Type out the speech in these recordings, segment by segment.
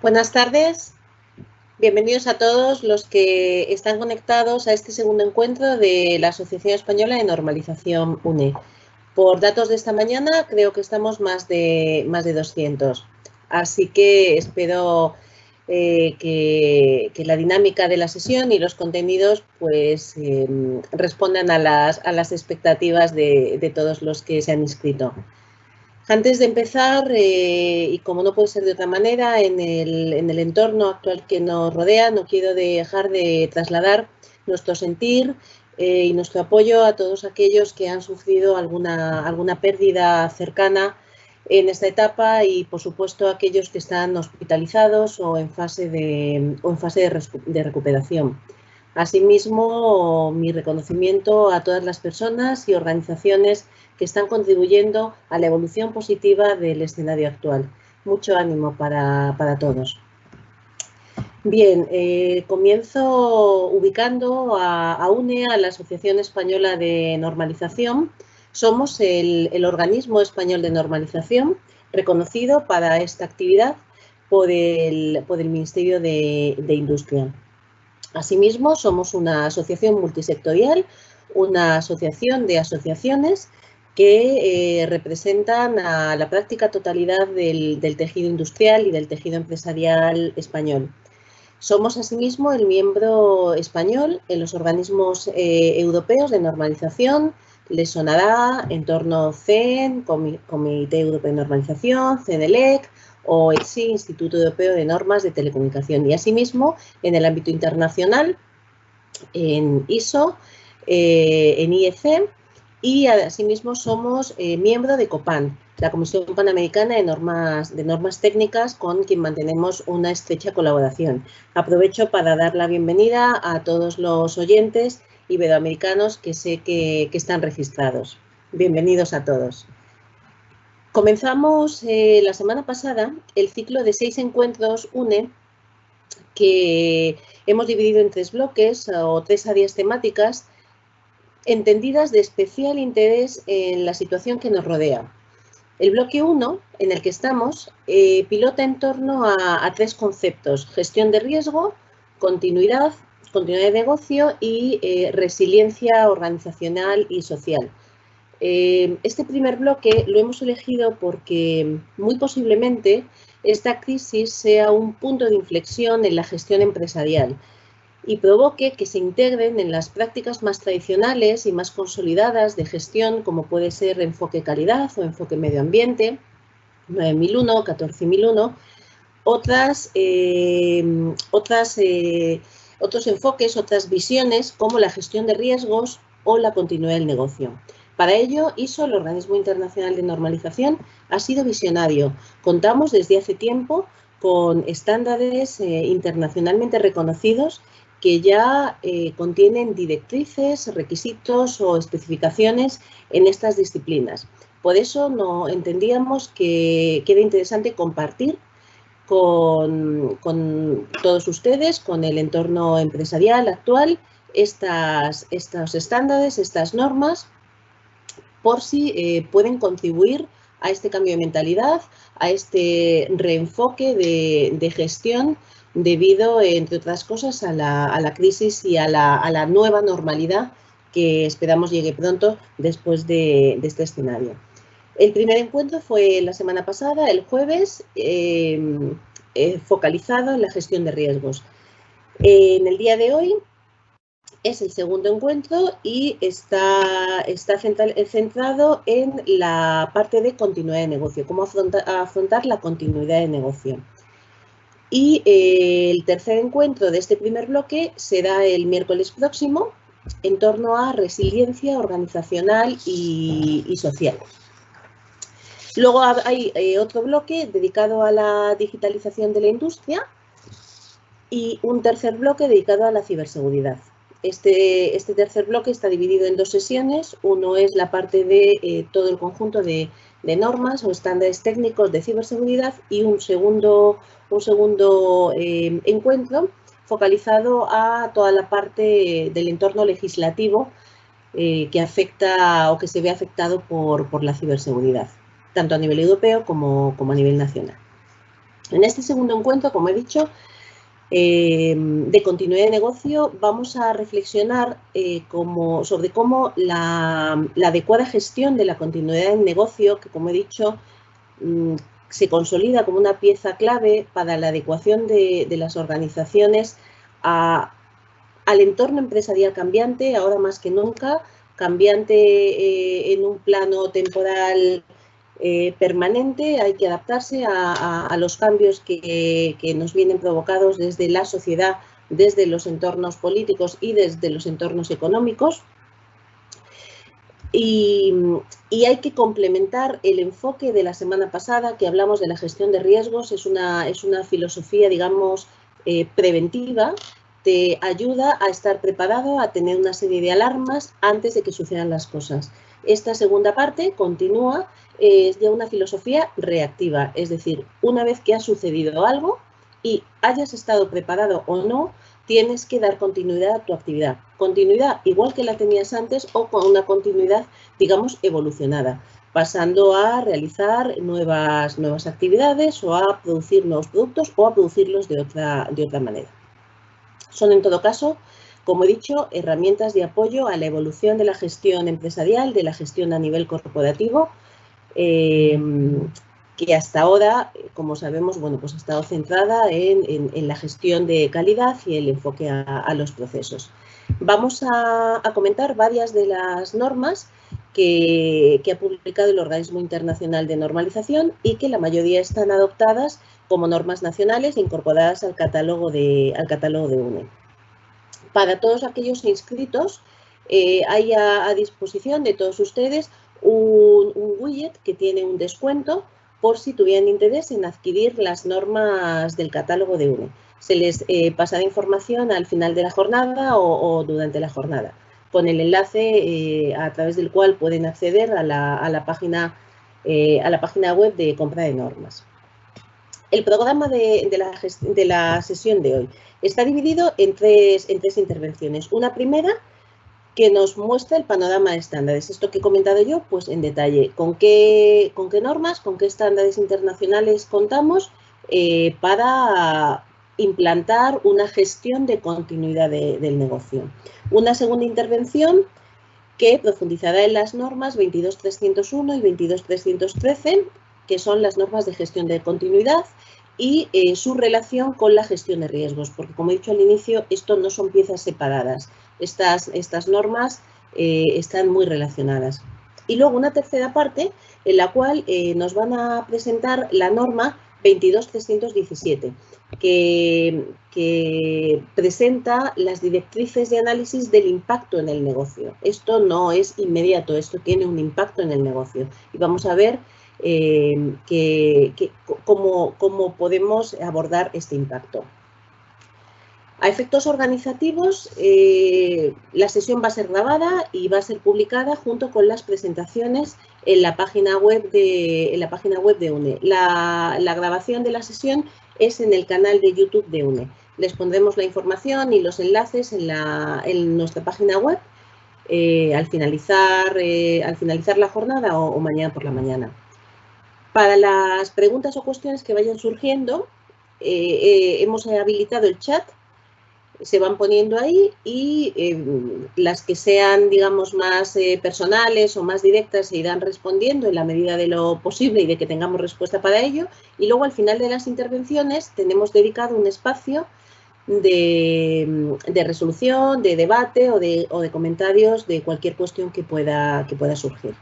Buenas tardes, bienvenidos a todos los que están conectados a este segundo encuentro de la Asociación Española de Normalización UNE. Por datos de esta mañana creo que estamos más de 200, así que espero que la dinámica de la sesión y los contenidos pues respondan a las expectativas de todos los que se han inscrito. Antes de empezar, y como no puede ser de otra manera, en el entorno actual que nos rodea, no quiero dejar de trasladar nuestro sentir y nuestro apoyo a todos aquellos que han sufrido alguna pérdida cercana en esta etapa y, por supuesto, aquellos que están hospitalizados o en fase de recuperación. Asimismo, mi reconocimiento a todas las personas y organizaciones que están contribuyendo a la evolución positiva del escenario actual. Mucho ánimo para todos. Bien, comienzo ubicando a UNE, a la Asociación Española de Normalización. Somos el organismo español de normalización reconocido para esta actividad por el Ministerio de Industria. Asimismo, somos una asociación multisectorial, una asociación de asociaciones que representan a la práctica totalidad del tejido industrial y del tejido empresarial español. Somos asimismo el miembro español en los organismos europeos de normalización. Les sonará Entorno CEN, Comité Europeo de Normalización, CENELEC o ETSI, Instituto Europeo de Normas de Telecomunicación. Y asimismo, en el ámbito internacional, en ISO, en IEC, y asimismo somos miembro de COPAN, la Comisión Panamericana de Normas Técnicas, con quien mantenemos una estrecha colaboración. Aprovecho para dar la bienvenida a todos los oyentes iberoamericanos que sé que están registrados. Bienvenidos a todos. Comenzamos la semana pasada el ciclo de 6 encuentros UNE que hemos dividido en 3 bloques o 3 áreas temáticas entendidas de especial interés en la situación que nos rodea. El bloque 1, en el que estamos, pilota en torno a 3 conceptos: gestión de riesgo, continuidad de negocio y resiliencia organizacional y social. Este primer bloque lo hemos elegido porque muy posiblemente esta crisis sea un punto de inflexión en la gestión empresarial y provoque que se integren en las prácticas más tradicionales y más consolidadas de gestión, como puede ser enfoque calidad o enfoque medio ambiente, 9001, 14001, otros enfoques, otras visiones, como la gestión de riesgos o la continuidad del negocio. Para ello, ISO, el Organismo Internacional de Normalización, ha sido visionario. Contamos desde hace tiempo con estándares internacionalmente reconocidos que ya contienen directrices, requisitos o especificaciones en estas disciplinas. Por eso entendíamos que era interesante compartir con todos ustedes, con el entorno empresarial actual, estos estándares, estas normas, por si pueden contribuir a este cambio de mentalidad, a este reenfoque de gestión debido, entre otras cosas, a la crisis y a la nueva normalidad que esperamos llegue pronto después de este escenario. El primer encuentro fue la semana pasada, el jueves, focalizado en la gestión de riesgos. En el día de hoy es el segundo encuentro y está centrado en la parte de continuidad de negocio, cómo afrontar la continuidad de negocio. Y el tercer encuentro de este primer bloque será el miércoles próximo, en torno a resiliencia organizacional y social. Luego hay otro bloque dedicado a la digitalización de la industria y un tercer bloque dedicado a la ciberseguridad. Este tercer bloque está dividido en 2 sesiones. Uno es la parte de todo el conjunto de normas o estándares técnicos de ciberseguridad y un segundo encuentro focalizado a toda la parte del entorno legislativo que afecta o que se ve afectado por la ciberseguridad, tanto a nivel europeo como a nivel nacional. En este segundo encuentro, como he dicho, de continuidad de negocio, vamos a reflexionar sobre cómo la adecuada gestión de la continuidad del negocio, que como he dicho, se consolida como una pieza clave para la adecuación de las organizaciones al entorno empresarial cambiante, ahora más que nunca, cambiante en un plano temporal permanente. Hay que adaptarse a los cambios que nos vienen provocados desde la sociedad, desde los entornos políticos y desde los entornos económicos. Y hay que complementar el enfoque de la semana pasada, que hablamos de la gestión de riesgos. Es una filosofía, digamos, preventiva. Te ayuda a estar preparado, a tener una serie de alarmas antes de que sucedan las cosas. Esta segunda parte continúa, es ya una filosofía reactiva, es decir, una vez que ha sucedido algo y hayas estado preparado o no, tienes que dar continuidad a tu actividad. Continuidad igual que la tenías antes o con una continuidad, digamos, evolucionada, pasando a realizar nuevas actividades o a producir nuevos productos o a producirlos de otra manera. Son, en todo caso, como he dicho, herramientas de apoyo a la evolución de la gestión empresarial, de la gestión a nivel corporativo, que hasta ahora, como sabemos, bueno, pues ha estado centrada en la gestión de calidad y el enfoque a los procesos. Vamos a comentar varias de las normas que ha publicado el Organismo Internacional de Normalización y que la mayoría están adoptadas como normas nacionales incorporadas al catálogo de UNE. Para todos aquellos inscritos, hay a disposición de todos ustedes un widget que tiene un descuento por si tuvieran interés en adquirir las normas del catálogo de UNE. Se les pasará información al final de la jornada o durante la jornada, con el enlace a través del cual pueden acceder a la página web de compra de normas. El programa de la sesión de hoy está dividido en tres intervenciones. Una primera que nos muestra el panorama de estándares. Esto que he comentado yo, pues en detalle, con qué normas, con qué estándares internacionales contamos para implantar una gestión de continuidad del negocio. Una segunda intervención que profundizará en las normas 22301 y 22313, que son las normas de gestión de continuidad y su relación con la gestión de riesgos, porque como he dicho al inicio, esto no son piezas separadas. Estas normas están muy relacionadas. Y luego una tercera parte en la cual nos van a presentar la norma 22317, que presenta las directrices de análisis del impacto en el negocio. Esto no es inmediato, esto tiene un impacto en el negocio. Y vamos a ver cómo podemos abordar este impacto. A efectos organizativos, la sesión va a ser grabada y va a ser publicada junto con las presentaciones en la página web de UNE. La grabación de la sesión es en el canal de YouTube de UNE. Les pondremos la información y los enlaces en nuestra página web al finalizar la jornada o mañana por la mañana. Para las preguntas o cuestiones que vayan surgiendo, hemos habilitado el chat. Se van poniendo ahí y las que sean, digamos, más personales o más directas se irán respondiendo en la medida de lo posible y de que tengamos respuesta para ello. Y luego, al final de las intervenciones, tenemos dedicado un espacio de resolución, de debate o de comentarios de cualquier cuestión que pueda surgir.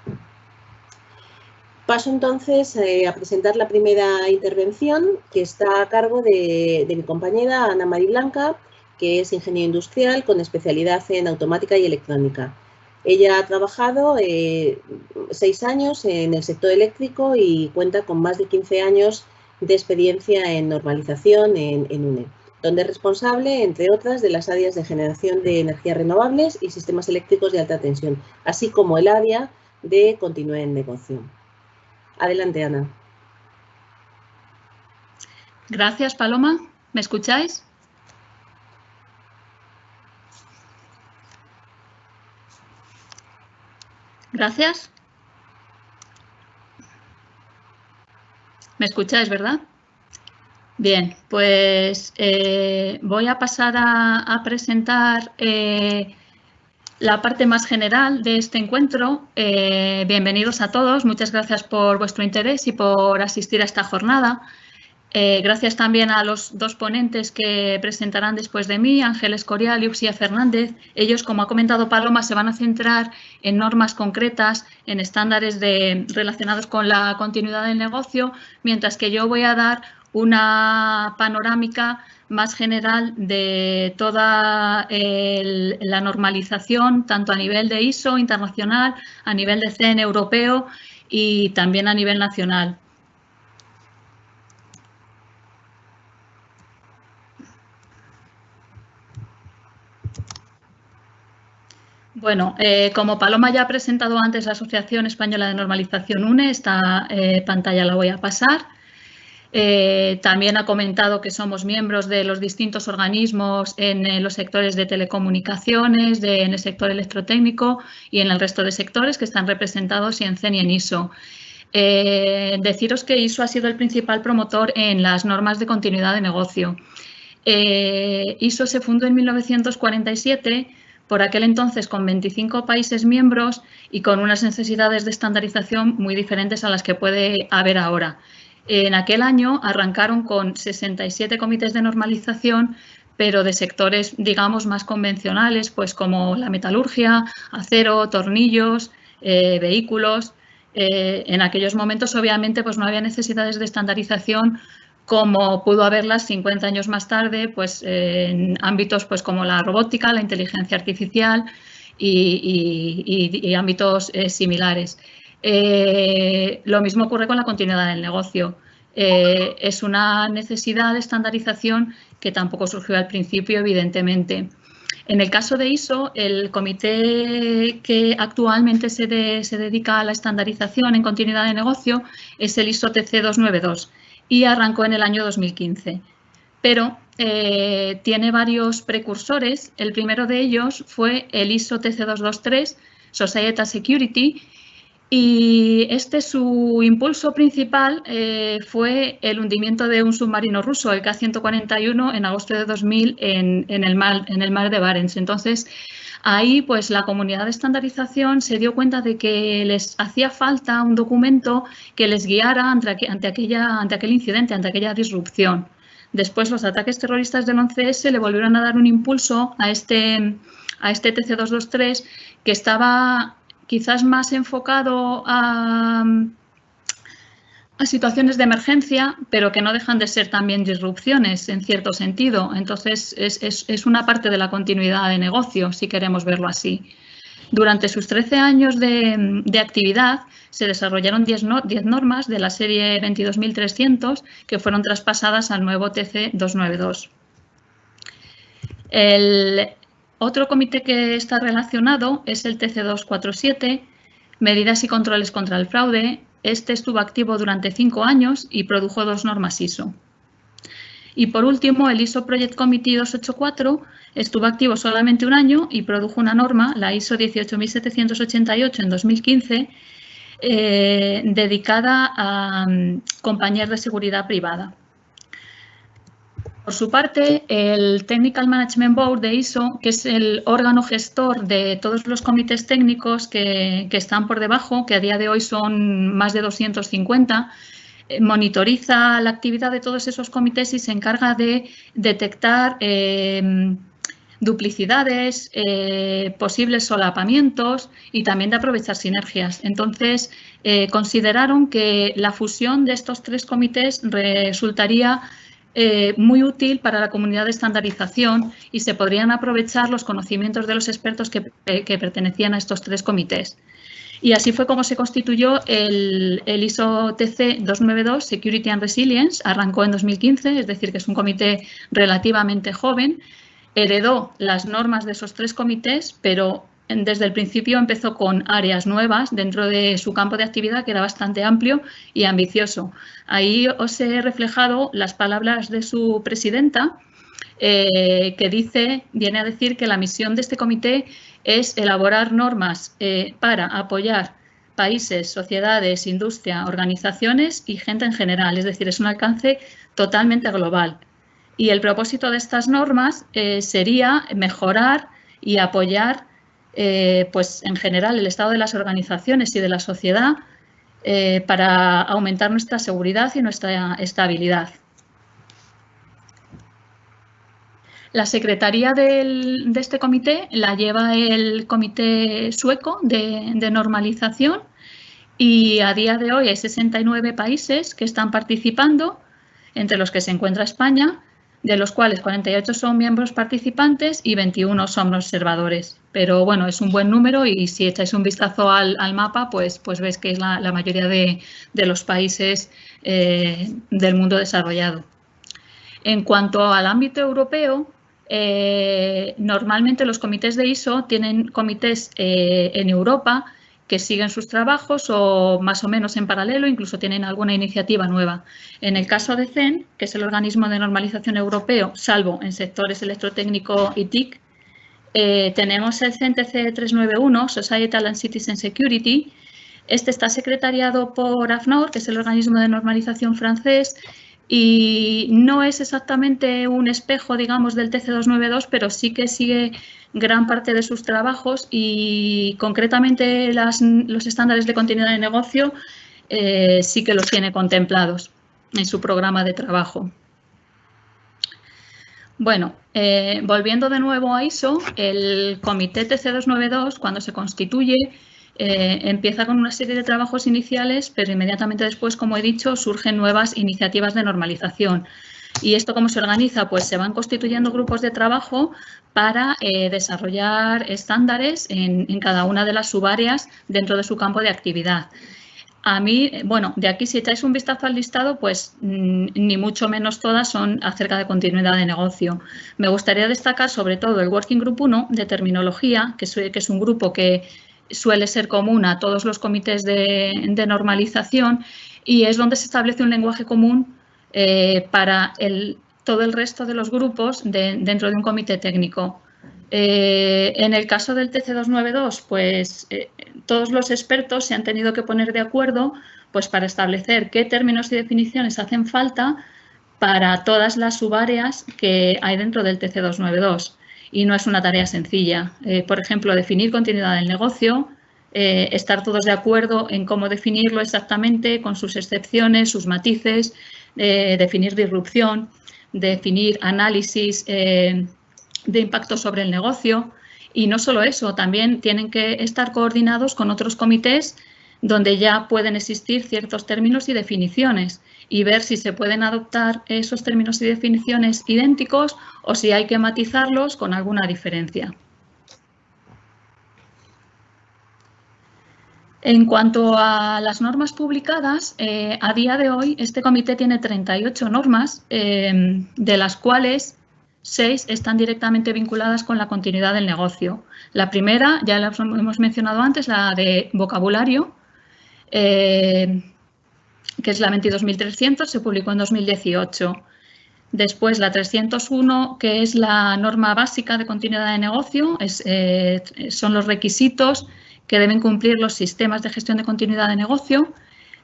Paso entonces a presentar la primera intervención, que está a cargo de mi compañera Ana Mari Blanca, que es ingeniera industrial con especialidad en automática y electrónica. Ella ha trabajado 6 años en el sector eléctrico y cuenta con más de 15 años de experiencia en normalización en UNE, donde es responsable, entre otras, de las áreas de generación de energías renovables y sistemas eléctricos de alta tensión, así como el área de continuidad en negocio. Adelante, Ana. Gracias, Paloma. ¿Me escucháis? Gracias. ¿Me escucháis, verdad? Bien, pues voy a pasar a presentar la parte más general de este encuentro. Bienvenidos a todos, muchas gracias por vuestro interés y por asistir a esta jornada. Gracias también a los dos ponentes que presentarán después de mí, Ángel Escorial y Uxía Fernández. Ellos, como ha comentado Paloma, se van a centrar en normas concretas, en estándares relacionados con la continuidad del negocio, mientras que yo voy a dar una panorámica más general de toda la normalización, tanto a nivel de ISO internacional, a nivel de CN europeo y también a nivel nacional. Bueno, como Paloma ya ha presentado antes la Asociación Española de Normalización UNE, esta pantalla la voy a pasar. También ha comentado que somos miembros de los distintos organismos en los sectores de telecomunicaciones, en el sector electrotécnico y en el resto de sectores que están representados y en CEN y en ISO. Deciros que ISO ha sido el principal promotor en las normas de continuidad de negocio. ISO se fundó en 1947, por aquel entonces con 25 países miembros y con unas necesidades de estandarización muy diferentes a las que puede haber ahora. En aquel año arrancaron con 67 comités de normalización, pero de sectores, digamos, más convencionales, pues como la metalurgia, acero, tornillos, vehículos. En aquellos momentos, obviamente, pues no había necesidades de estandarización como pudo haberlas 50 años más tarde, pues en ámbitos pues, como la robótica, la inteligencia artificial y ámbitos similares. Lo mismo ocurre con la continuidad del negocio. Es una necesidad de estandarización que tampoco surgió al principio, evidentemente. En el caso de ISO, el comité que actualmente se dedica a la estandarización en continuidad de negocio es el ISO TC 292 y arrancó en el año 2015. Pero tiene varios precursores. El primero de ellos fue el ISO TC 223, Societal Security, y su impulso principal fue el hundimiento de un submarino ruso, el K-141, en agosto de 2000 en el mar de Barents. Entonces, ahí pues la comunidad de estandarización se dio cuenta de que les hacía falta un documento que les guiara ante aquel incidente, ante aquella disrupción. Después, los ataques terroristas del 11S le volvieron a dar un impulso a este TC223 que estaba quizás más enfocado a situaciones de emergencia, pero que no dejan de ser también disrupciones en cierto sentido. Entonces, es una parte de la continuidad de negocio, si queremos verlo así. Durante sus 13 años de actividad, se desarrollaron 10 normas de la serie 22.300 que fueron traspasadas al nuevo TC 292. El otro comité que está relacionado es el TC 247, Medidas y controles contra el fraude. Este estuvo activo durante 5 años y produjo 2 normas ISO. Y por último, el ISO Project Committee 284 estuvo activo solamente 1 año y produjo una norma, la ISO 18788 en 2015, dedicada a compañías de seguridad privada. Por su parte, el Technical Management Board de ISO, que es el órgano gestor de todos los comités técnicos que están por debajo, que a día de hoy son más de 250, monitoriza la actividad de todos esos comités y se encarga de detectar duplicidades, posibles solapamientos y también de aprovechar sinergias. Entonces, consideraron que la fusión de estos 3 comités resultaría muy útil para la comunidad de estandarización y se podrían aprovechar los conocimientos de los expertos que pertenecían a estos 3 comités. Y así fue como se constituyó el ISO TC 292, Security and Resilience, arrancó en 2015, es decir, que es un comité relativamente joven, heredó las normas de esos 3 comités, pero desde el principio empezó con áreas nuevas dentro de su campo de actividad, que era bastante amplio y ambicioso. Ahí os he reflejado las palabras de su presidenta, que viene a decir que la misión de este comité es elaborar normas para apoyar países, sociedades, industria, organizaciones y gente en general. Es decir, es un alcance totalmente global. Y el propósito de estas normas sería mejorar y apoyar, pues en general, el estado de las organizaciones y de la sociedad para aumentar nuestra seguridad y nuestra estabilidad. La secretaría de este comité la lleva el Comité Sueco de Normalización y a día de hoy hay 69 países que están participando, entre los que se encuentra España, de los cuales 48 son miembros participantes y 21 son observadores. Pero bueno, es un buen número y si echáis un vistazo al mapa, pues veis que es la mayoría de los países del mundo desarrollado. En cuanto al ámbito europeo, normalmente los comités de ISO tienen comités en Europa que siguen sus trabajos o más o menos en paralelo, incluso tienen alguna iniciativa nueva. En el caso de CEN, que es el organismo de normalización europeo, salvo en sectores electrotécnico y TIC, tenemos el CEN-TC 391, Societal and Citizen Security. Este está secretariado por AFNOR, que es el organismo de normalización francés, y no es exactamente un espejo, digamos, del TC292, pero sí que sigue gran parte de sus trabajos y concretamente los estándares de continuidad de negocio sí que los tiene contemplados en su programa de trabajo. Bueno, volviendo de nuevo a ISO, el comité TC292, cuando se constituye, empieza con una serie de trabajos iniciales, pero inmediatamente después, como he dicho, surgen nuevas iniciativas de normalización. ¿Y esto cómo se organiza? Pues se van constituyendo grupos de trabajo para desarrollar estándares en cada una de las subáreas dentro de su campo de actividad. A mí, bueno, de aquí si echáis un vistazo al listado, pues ni mucho menos todas son acerca de continuidad de negocio. Me gustaría destacar sobre todo el Working Group 1 de terminología, que es un grupo que suele ser común a todos los comités de normalización y es donde se establece un lenguaje común para todo el resto de los grupos dentro de un comité técnico. En el caso del TC292, pues todos los expertos se han tenido que poner de acuerdo pues, para establecer qué términos y definiciones hacen falta para todas las subáreas que hay dentro del TC292. Y no es una tarea sencilla. Por ejemplo, definir continuidad del negocio, estar todos de acuerdo en cómo definirlo exactamente, con sus excepciones, sus matices, definir disrupción, definir análisis de impacto sobre el negocio. Y no solo eso, también tienen que estar coordinados con otros comités donde ya pueden existir ciertos términos y definiciones y ver si se pueden adoptar esos términos y definiciones idénticos o si hay que matizarlos con alguna diferencia. En cuanto a las normas publicadas, a día de hoy este comité tiene 38 normas, de las cuales 6 están directamente vinculadas con la continuidad del negocio. La primera, ya la hemos mencionado antes, la de vocabulario, que es la 22.300, se publicó en 2018. Después la 301, que es la norma básica de continuidad de negocio, son los requisitos que deben cumplir los sistemas de gestión de continuidad de negocio.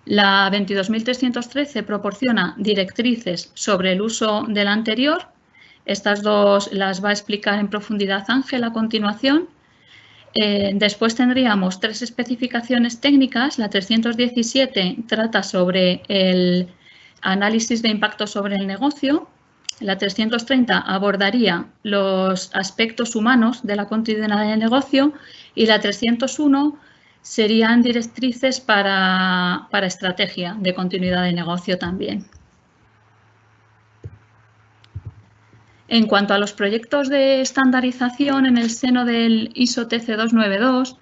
La 22.313 proporciona directrices sobre el uso de la anterior. Estas dos las va a explicar en profundidad Ángel a continuación. Después tendríamos 3 especificaciones técnicas. La 317 trata sobre el análisis de impacto sobre el negocio. La 330 abordaría los aspectos humanos de la continuidad del negocio y la 301 serían directrices para estrategia de continuidad de negocio también. En cuanto a los proyectos de estandarización en el seno del ISO TC292,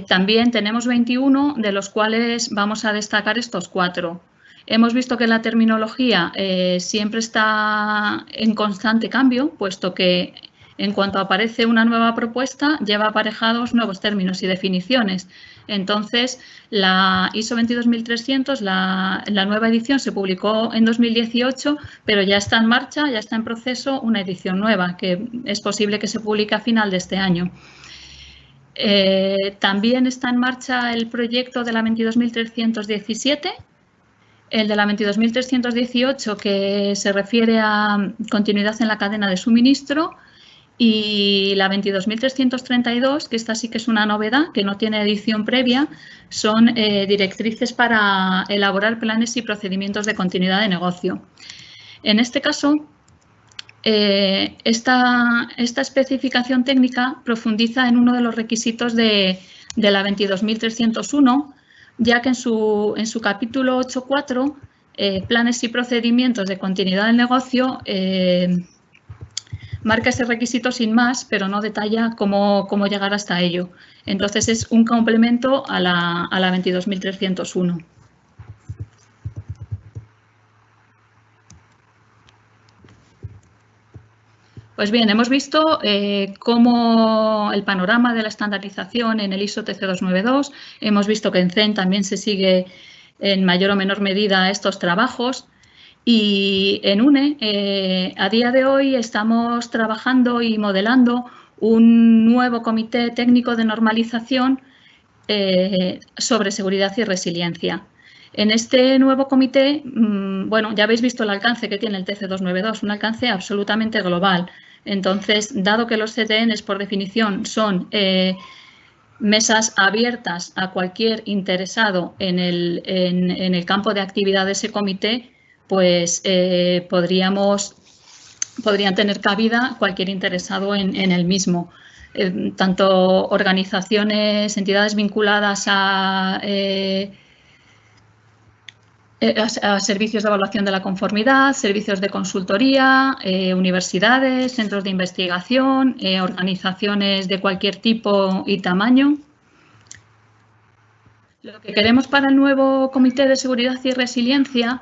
también tenemos 21, de los cuales vamos a destacar estos 4. Hemos visto que la terminología siempre está en constante cambio, puesto que en cuanto aparece una nueva propuesta, lleva aparejados nuevos términos y definiciones. Entonces, la ISO 22300, la nueva edición se publicó en 2018, pero ya está en marcha, ya está en proceso una edición nueva, que es posible que se publique a final de este año. También está en marcha el proyecto de la 22317, el de la 22.318, que se refiere a continuidad en la cadena de suministro, y la 22.332, que esta sí que es una novedad, que no tiene edición previa, son directrices para elaborar planes y procedimientos de continuidad de negocio. En este caso, esta especificación técnica profundiza en uno de los requisitos de la 22.301, ya que en su capítulo 8.4, planes y procedimientos de continuidad del negocio, marca ese requisito sin más, pero no detalla cómo llegar hasta ello. Entonces, es un complemento a la 22.301. Pues bien, hemos visto cómo el panorama de la estandarización en el ISO TC292, hemos visto que en CEN también se sigue en mayor o menor medida estos trabajos. Y en UNE, a día de hoy, estamos trabajando y modelando un nuevo comité técnico de normalización sobre seguridad y resiliencia. En este nuevo comité, bueno, ya habéis visto el alcance que tiene el TC292, un alcance absolutamente global. Entonces, dado que los CTNs, por definición, son mesas abiertas a cualquier interesado en el campo de actividad de ese comité, pues podrían tener cabida cualquier interesado en el mismo. Tanto organizaciones, entidades vinculadas a servicios de evaluación de la conformidad, servicios de consultoría, universidades, centros de investigación, organizaciones de cualquier tipo y tamaño. Lo que queremos para el nuevo Comité de Seguridad y Resiliencia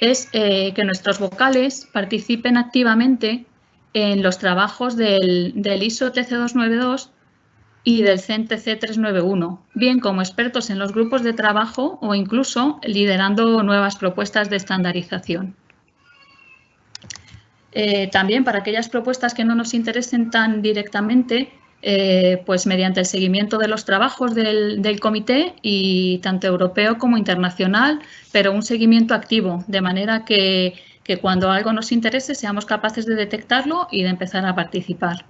es que nuestros vocales participen activamente en los trabajos del ISO TC292 y del CEN TC391, bien como expertos en los grupos de trabajo o incluso liderando nuevas propuestas de estandarización. También para aquellas propuestas que no nos interesen tan directamente, pues mediante el seguimiento de los trabajos del comité, y tanto europeo como internacional, pero un seguimiento activo, de manera que cuando algo nos interese seamos capaces de detectarlo y de empezar a participar.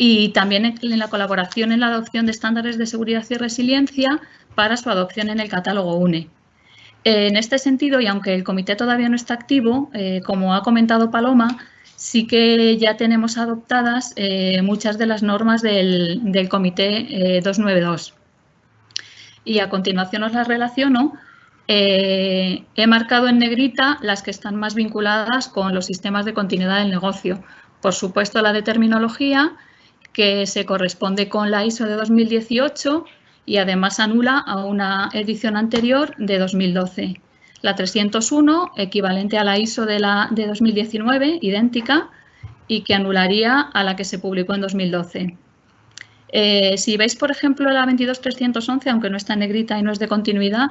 Y también en la colaboración en la adopción de estándares de seguridad y resiliencia para su adopción en el catálogo UNE. En este sentido, y aunque el comité todavía no está activo, como ha comentado Paloma, sí que ya tenemos adoptadas muchas de las normas del comité 292. Y a continuación os las relaciono. He marcado en negrita las que están más vinculadas con los sistemas de continuidad del negocio. Por supuesto, la de terminología, que se corresponde con la ISO de 2018 y además anula a una edición anterior de 2012. La 301, equivalente a la ISO de 2019, idéntica, y que anularía a la que se publicó en 2012. Si veis, por ejemplo, la 22311, aunque no está en negrita y no es de continuidad,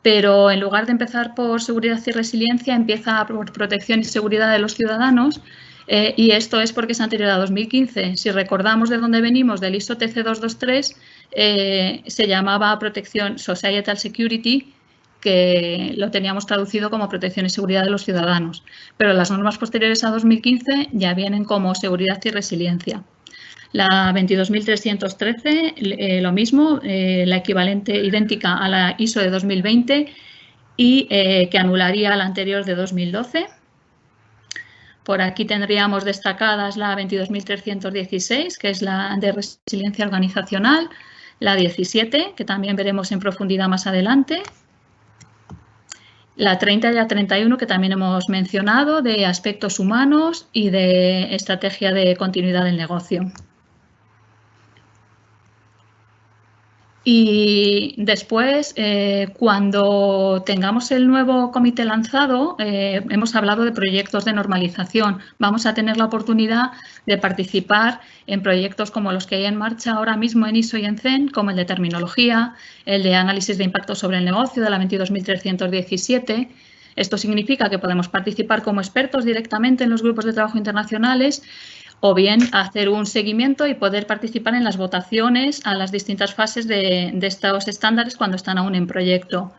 pero en lugar de empezar por seguridad y resiliencia, empieza por protección y seguridad de los ciudadanos, y esto es porque es anterior a 2015. Si recordamos de dónde venimos, del ISO TC223, se llamaba Protección Societal Security, que lo teníamos traducido como protección y seguridad de los ciudadanos. Pero las normas posteriores a 2015 ya vienen como seguridad y resiliencia. La 22.313, lo mismo, la equivalente idéntica a la ISO de 2020 y que anularía a la anterior de 2012. Por aquí tendríamos destacadas la 22.316, que es la de resiliencia organizacional, la 17, que también veremos en profundidad más adelante, la 30 y la 31, que también hemos mencionado, de aspectos humanos y de estrategia de continuidad del negocio. Y después, cuando tengamos el nuevo comité lanzado, hemos hablado de proyectos de normalización. Vamos a tener la oportunidad de participar en proyectos como los que hay en marcha ahora mismo en ISO y en CEN, como el de terminología, el de análisis de impacto sobre el negocio de la 22.317. Esto significa que podemos participar como expertos directamente en los grupos de trabajo internacionales, o bien hacer un seguimiento y poder participar en las votaciones a las distintas fases de estos estándares cuando están aún en proyecto.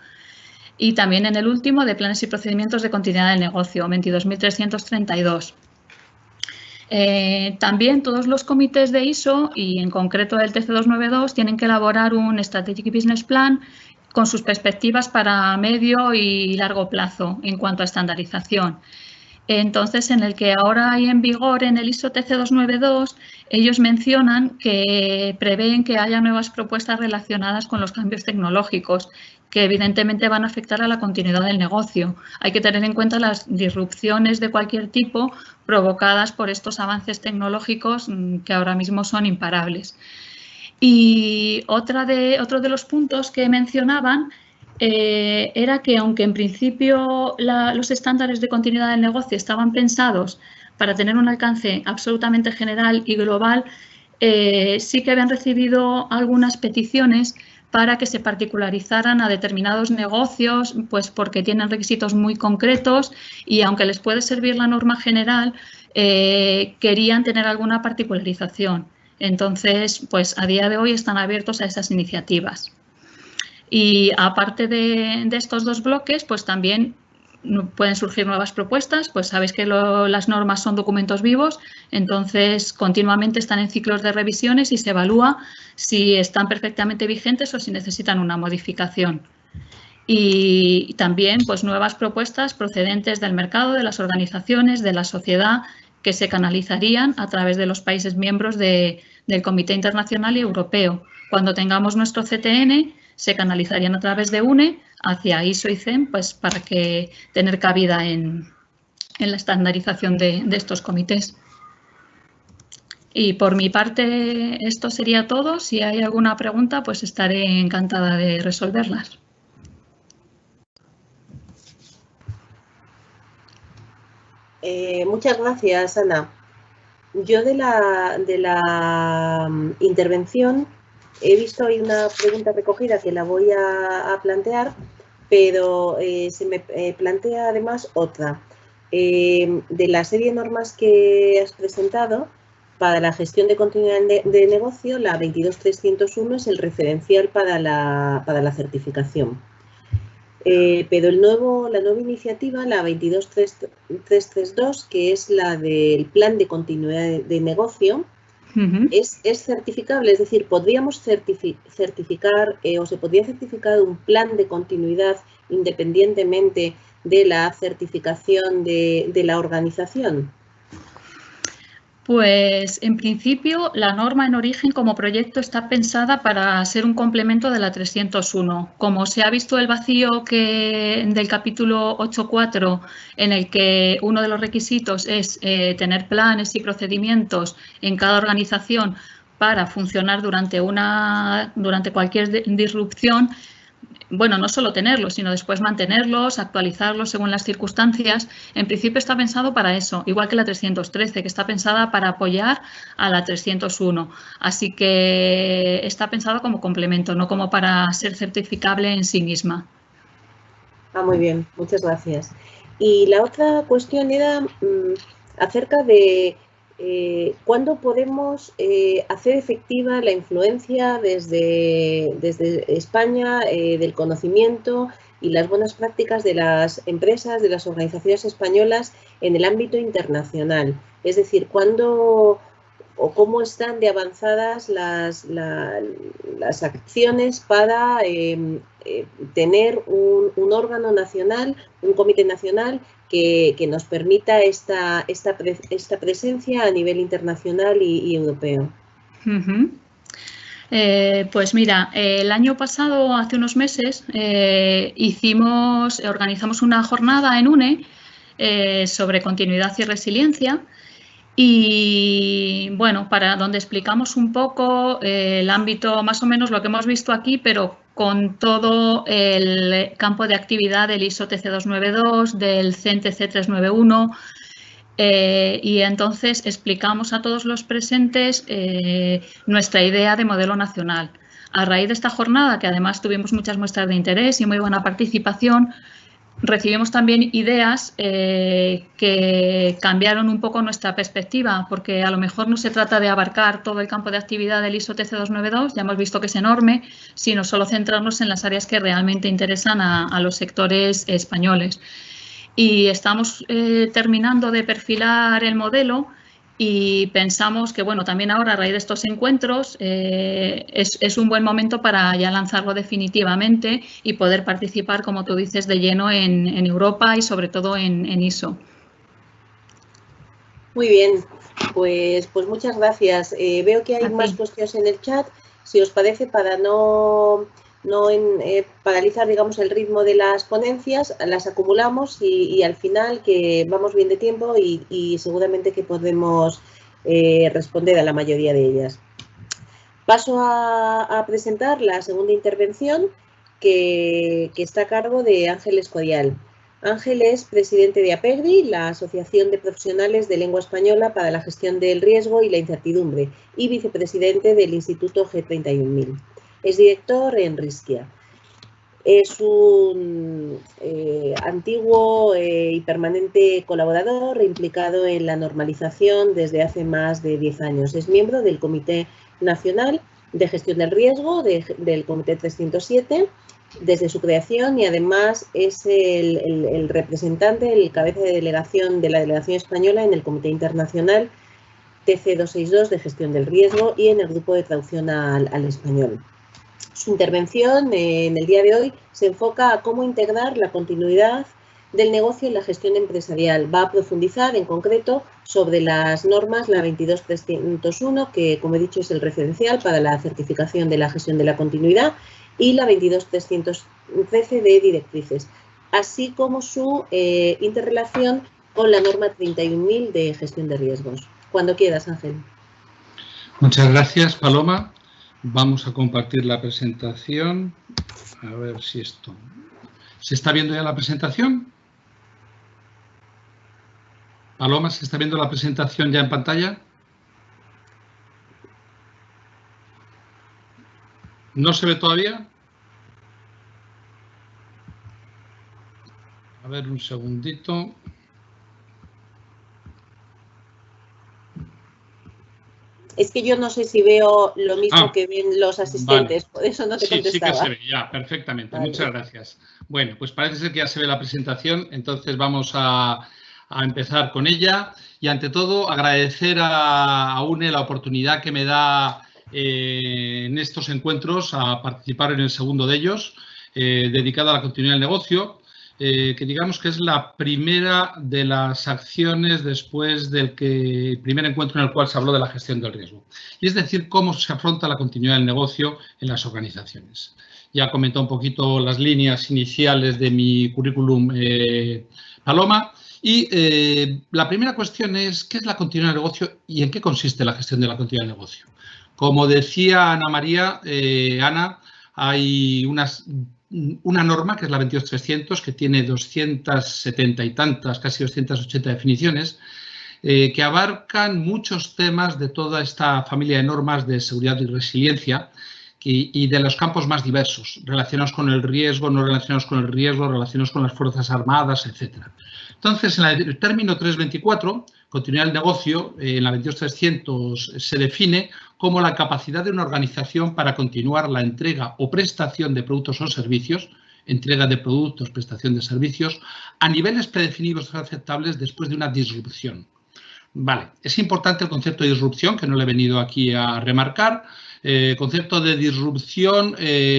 y también en el último de planes y procedimientos de continuidad del negocio, 22.332. También todos los comités de ISO y en concreto el TC292 tienen que elaborar un Strategic Business Plan con sus perspectivas para medio y largo plazo en cuanto a estandarización. Entonces, en el que ahora hay en vigor en el ISO TC292, ellos mencionan que prevén que haya nuevas propuestas relacionadas con los cambios tecnológicos que evidentemente van a afectar a la continuidad del negocio. Hay que tener en cuenta las disrupciones de cualquier tipo provocadas por estos avances tecnológicos que ahora mismo son imparables. Y otro de los puntos que mencionaban era que aunque en principio los estándares de continuidad del negocio estaban pensados para tener un alcance absolutamente general y global, sí que habían recibido algunas peticiones para que se particularizaran a determinados negocios, pues porque tienen requisitos muy concretos y aunque les puede servir la norma general, querían tener alguna particularización. Entonces, pues a día de hoy están abiertos a esas iniciativas. Y aparte de estos dos bloques, pues también pueden surgir nuevas propuestas, pues sabéis que las normas son documentos vivos, entonces continuamente están en ciclos de revisiones y se evalúa si están perfectamente vigentes o si necesitan una modificación. Y también pues nuevas propuestas procedentes del mercado, de las organizaciones, de la sociedad, que se canalizarían a través de los países miembros del Comité Internacional y Europeo. Cuando tengamos nuestro CTN, se canalizarían a través de UNE hacia ISO y CEN, pues para que tener cabida en la estandarización de estos comités. Y por mi parte, esto sería todo. Si hay alguna pregunta, pues estaré encantada de resolverlas. Muchas gracias, Ana. Yo de la intervención he visto ahí una pregunta recogida que la voy a plantear, pero se me plantea además otra. De la serie de normas que has presentado, para la gestión de continuidad de negocio, la 22301 es el referencial para la certificación. Pero la nueva iniciativa, la 22332, que es la del plan de continuidad de negocio, es certificable, es decir, podríamos certificar o se podría certificar un plan de continuidad independientemente de la certificación de la organización. Pues en principio la norma en origen como proyecto está pensada para ser un complemento de la 301. Como se ha visto el vacío del capítulo 8.4 en el que uno de los requisitos es tener planes y procedimientos en cada organización para funcionar durante cualquier disrupción. Bueno, no solo tenerlos, sino después mantenerlos, actualizarlos según las circunstancias. En principio está pensado para eso, igual que la 313, que está pensada para apoyar a la 301. Así que está pensado como complemento, no como para ser certificable en sí misma. Muy bien, muchas gracias. Y la otra cuestión era acerca de ¿cuándo podemos hacer efectiva la influencia desde España del conocimiento y las buenas prácticas de las empresas, de las organizaciones españolas en el ámbito internacional? Es decir, ¿cuándo o cómo están de avanzadas las acciones para tener un órgano nacional, un comité nacional que nos permita esta presencia a nivel internacional y europeo? Pues mira, el año pasado, hace unos meses, organizamos una jornada en UNE sobre continuidad y resiliencia. Y bueno, donde explicamos un poco el ámbito, más o menos lo que hemos visto aquí, pero con todo el campo de actividad del ISO TC292, del CEN TC391, y entonces explicamos a todos los presentes nuestra idea de modelo nacional. A raíz de esta jornada, que además tuvimos muchas muestras de interés y muy buena participación, recibimos también ideas que cambiaron un poco nuestra perspectiva, porque a lo mejor no se trata de abarcar todo el campo de actividad del ISO TC 292, ya hemos visto que es enorme, sino solo centrarnos en las áreas que realmente interesan a los sectores españoles. Y estamos terminando de perfilar el modelo y pensamos que, bueno, también ahora a raíz de estos encuentros es un buen momento para ya lanzarlo definitivamente y poder participar, como tú dices, de lleno en Europa y sobre todo en ISO. Muy bien, pues muchas gracias. Veo que hay más cuestiones en el chat. Si os parece, para no paralizar, digamos, el ritmo de las ponencias, las acumulamos y al final, que vamos bien de tiempo y seguramente que podemos responder a la mayoría de ellas. Paso a presentar la segunda intervención, que está a cargo de Ángel Escorial. Ángel es presidente de APEGRI, la Asociación de Profesionales de Lengua Española para la Gestión del Riesgo y la Incertidumbre, y vicepresidente del Instituto G31000. Es director en Riskia. Es un antiguo y permanente colaborador implicado en la normalización desde hace más de 10 años. Es miembro del Comité Nacional de Gestión del Riesgo, del Comité 307, desde su creación, y además es el representante, el cabeza de delegación de la Delegación Española en el Comité Internacional TC 262 de Gestión del Riesgo y en el Grupo de Traducción al Español. Su intervención en el día de hoy se enfoca a cómo integrar la continuidad del negocio en la gestión empresarial. Va a profundizar en concreto sobre las normas, la 22301, que, como he dicho, es el referencial para la certificación de la gestión de la continuidad, y la 22313 de directrices, así como su interrelación con la norma 31000 de gestión de riesgos. Cuando quieras, Ángel. Muchas gracias, Paloma. Vamos a compartir la presentación. A ver si esto... ¿Se está viendo ya la presentación? Paloma, ¿se está viendo la presentación ya en pantalla? ¿No se ve todavía? A ver, un segundito. Es que yo no sé si veo lo mismo que ven los asistentes, vale. Por eso no te contestaba. Sí que se ve, ya, perfectamente. Vale. Muchas gracias. Bueno, pues parece ser que ya se ve la presentación, entonces vamos a empezar con ella. Y ante todo, agradecer a UNE la oportunidad que me da en estos encuentros a participar en el segundo de ellos, dedicado a la continuidad del negocio. Que digamos que es la primera de las acciones después del primer encuentro en el cual se habló de la gestión del riesgo. Y es decir, cómo se afronta la continuidad del negocio en las organizaciones. Ya comentó un poquito las líneas iniciales de mi currículum Paloma. Y la primera cuestión es, ¿qué es la continuidad del negocio y en qué consiste la gestión de la continuidad del negocio? Como decía Ana María, Ana, hay una norma, que es la 22300, que tiene 270 y tantas, casi 280 definiciones, que abarcan muchos temas de toda esta familia de normas de seguridad y resiliencia y de los campos más diversos, relacionados con el riesgo, no relacionados con el riesgo, relacionados con las Fuerzas Armadas, etc. Entonces, en el término 324, continuidad del negocio, en la 22300 se define como la capacidad de una organización para continuar la entrega o prestación de productos o servicios, entrega de productos, prestación de servicios, a niveles predefinidos aceptables después de una disrupción. Vale, es importante el concepto de disrupción, que no le he venido aquí a remarcar. Concepto de disrupción,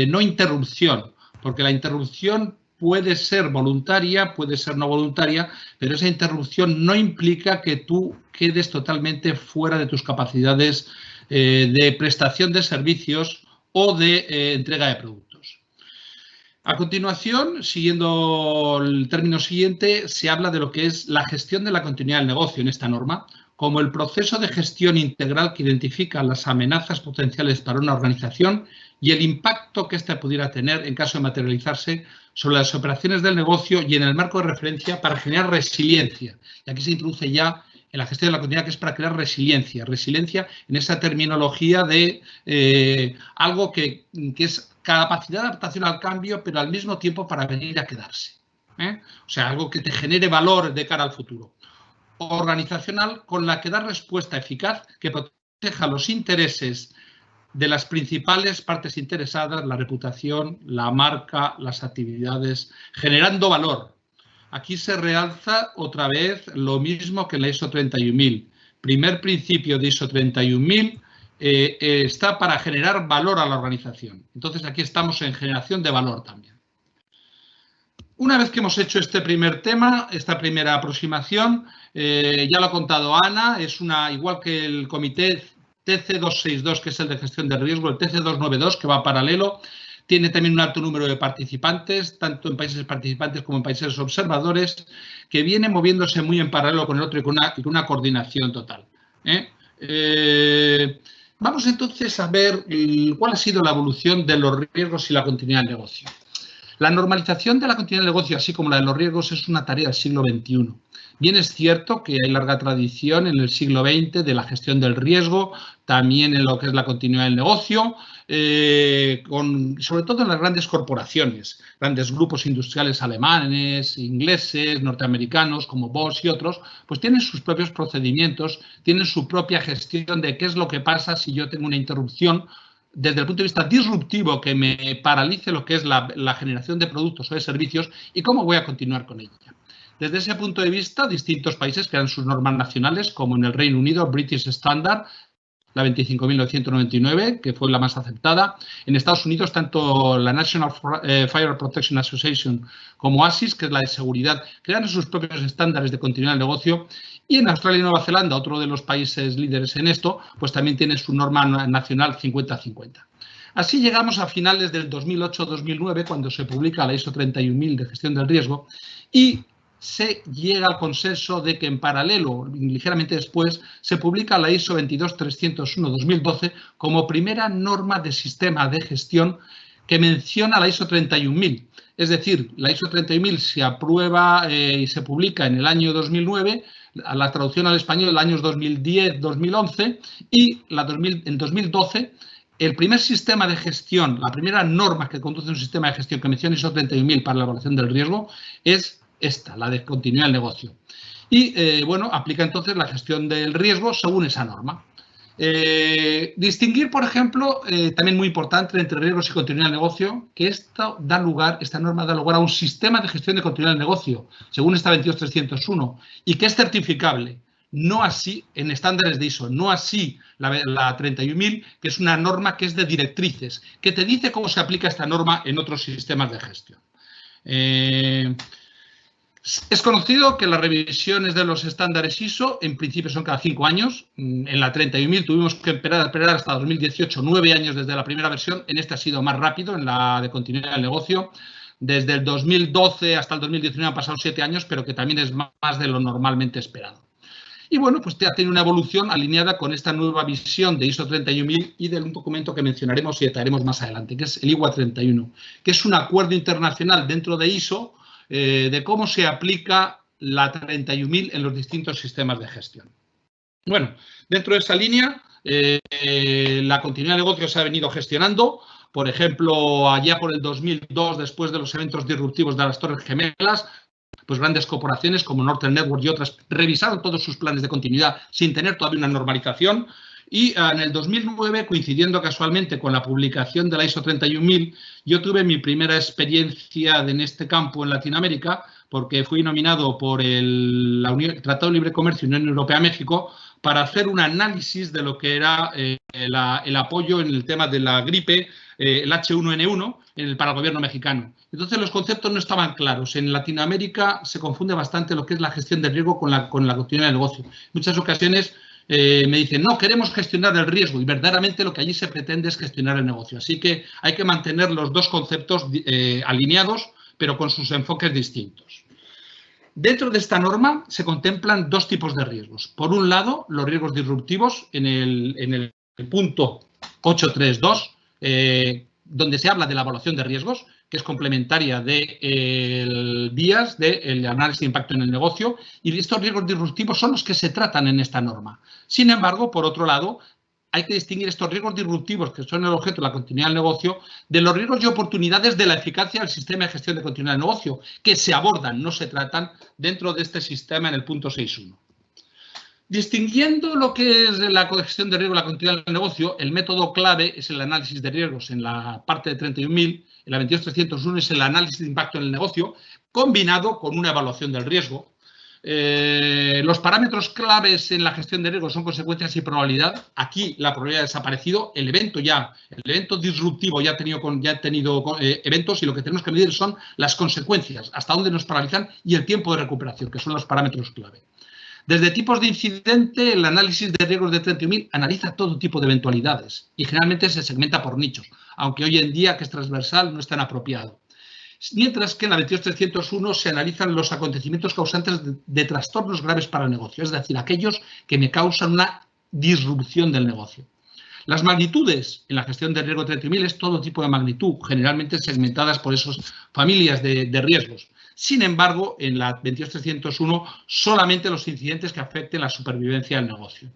no interrupción, porque la interrupción puede ser voluntaria, puede ser no voluntaria, pero esa interrupción no implica que tú quedes totalmente fuera de tus capacidades de prestación de servicios o de entrega de productos. A continuación, siguiendo el término siguiente, se habla de lo que es la gestión de la continuidad del negocio en esta norma, como el proceso de gestión integral que identifica las amenazas potenciales para una organización y el impacto que ésta pudiera tener en caso de materializarse sobre las operaciones del negocio y en el marco de referencia para generar resiliencia. Y aquí se introduce ya en la gestión de la continuidad, que es para crear resiliencia. Resiliencia en esa terminología de algo que es capacidad de adaptación al cambio, pero al mismo tiempo para venir a quedarse. O sea, algo que te genere valor de cara al futuro. Organizacional, con la que da respuesta eficaz que proteja los intereses de las principales partes interesadas, la reputación, la marca, las actividades, generando valor. Aquí se realza otra vez lo mismo que en la ISO 31000. Primer principio de ISO 31000 está para generar valor a la organización. Entonces aquí estamos en generación de valor también. Una vez que hemos hecho este primer tema, esta primera aproximación, ya lo ha contado Ana, es igual que el comité TC262, que es el de gestión de riesgo, el TC292, que va paralelo, tiene también un alto número de participantes, tanto en países participantes como en países observadores, que viene moviéndose muy en paralelo con el otro y con una coordinación total. Vamos entonces a ver cuál ha sido la evolución de los riesgos y la continuidad del negocio. La normalización de la continuidad del negocio, así como la de los riesgos, es una tarea del siglo XXI. Bien es cierto que hay larga tradición en el siglo XX de la gestión del riesgo, también en lo que es la continuidad del negocio, sobre todo en las grandes corporaciones, grandes grupos industriales alemanes, ingleses, norteamericanos, como Bosch y otros, pues tienen sus propios procedimientos, tienen su propia gestión de qué es lo que pasa si yo tengo una interrupción desde el punto de vista disruptivo que me paralice lo que es la generación de productos o de servicios y cómo voy a continuar con ella. Desde ese punto de vista, distintos países crean sus normas nacionales, como en el Reino Unido, British Standard, la 25.999, que fue la más aceptada. En Estados Unidos, tanto la National Fire Protection Association como ASIS, que es la de seguridad, crean sus propios estándares de continuidad del negocio. Y en Australia y Nueva Zelanda, otro de los países líderes en esto, pues también tiene su norma nacional 50-50. Así llegamos a finales del 2008-2009, cuando se publica la ISO 31000 de gestión del riesgo, y se llega al consenso de que en paralelo, ligeramente después, se publica la ISO 22301-2012 como primera norma de sistema de gestión que menciona la ISO 31000. Es decir, la ISO 31000 se aprueba y se publica en el año 2009, la traducción al español en los años 2010-2011 y en 2012 el primer sistema de gestión, la primera norma que conduce un sistema de gestión que menciona ISO 31000 para la evaluación del riesgo es esta, la de continuidad del negocio. Y, bueno, aplica entonces la gestión del riesgo según esa norma. Distinguir, por ejemplo, también muy importante entre riesgos y continuidad del negocio, que esta norma da lugar a un sistema de gestión de continuidad del negocio, según esta 22301, y que es certificable. No así en estándares de ISO, no así la 31000, que es una norma que es de directrices, que te dice cómo se aplica esta norma en otros sistemas de gestión. Es conocido que las revisiones de los estándares ISO en principio son cada 5 años. En la 31000 tuvimos que esperar hasta 2018, 9 años desde la primera versión. En esta ha sido más rápido, en la de continuidad del negocio. Desde el 2012 hasta el 2019 han pasado 7 años, pero que también es más de lo normalmente esperado. Y bueno, pues ha tenido una evolución alineada con esta nueva visión de ISO 31000 y de un documento que mencionaremos y detallaremos más adelante, que es el IWA 31, que es un acuerdo internacional dentro de ISO de cómo se aplica la 31000 en los distintos sistemas de gestión. Bueno, dentro de esa línea, la continuidad de negocio se ha venido gestionando. Por ejemplo, allá por el 2002, después de los eventos disruptivos de las Torres Gemelas, pues grandes corporaciones como Northern Network y otras revisaron todos sus planes de continuidad sin tener todavía una normalización. Y en el 2009, coincidiendo casualmente con la publicación de la ISO 31000, yo tuve mi primera experiencia en este campo en Latinoamérica, porque fui nominado por el Tratado de Libre Comercio Unión Europea-México para hacer un análisis de lo que era el apoyo en el tema de la gripe, el H1N1, para el gobierno mexicano. Entonces, los conceptos no estaban claros. En Latinoamérica se confunde bastante lo que es la gestión de riesgo con la continuidad del negocio. En muchas ocasiones me dicen, no, queremos gestionar el riesgo y verdaderamente lo que allí se pretende es gestionar el negocio. Así que hay que mantener los dos conceptos alineados, pero con sus enfoques distintos. Dentro de esta norma se contemplan dos tipos de riesgos. Por un lado, los riesgos disruptivos en el punto 832, donde se habla de la evaluación de riesgos, que es complementaria del BIAS, del análisis de impacto en el negocio, y estos riesgos disruptivos son los que se tratan en esta norma. Sin embargo, por otro lado, hay que distinguir estos riesgos disruptivos, que son el objeto de la continuidad del negocio, de los riesgos y oportunidades de la eficacia del sistema de gestión de continuidad del negocio, que se abordan, no se tratan dentro de este sistema en el punto 6.1. Distinguiendo lo que es la gestión de riesgo y la continuidad del negocio, el método clave es el análisis de riesgos en la parte de 31.000, en la 22.301 es el análisis de impacto en el negocio, combinado con una evaluación del riesgo. Los parámetros claves en la gestión de riesgos son consecuencias y probabilidad. Aquí la probabilidad ha desaparecido, el evento disruptivo ya ha tenido eventos, y lo que tenemos que medir son las consecuencias, hasta dónde nos paralizan y el tiempo de recuperación, que son los parámetros clave. Desde tipos de incidente, el análisis de riesgos de 31.000 analiza todo tipo de eventualidades y generalmente se segmenta por nichos, aunque hoy en día, que es transversal, no es tan apropiado. Mientras que en la 22.301 se analizan los acontecimientos causantes de trastornos graves para el negocio, es decir, aquellos que me causan una disrupción del negocio. Las magnitudes en la gestión de riesgo 31.000 es todo tipo de magnitud, generalmente segmentadas por esas familias de riesgos. Sin embargo, en la 22.301 solamente los incidentes que afecten la supervivencia del negocio.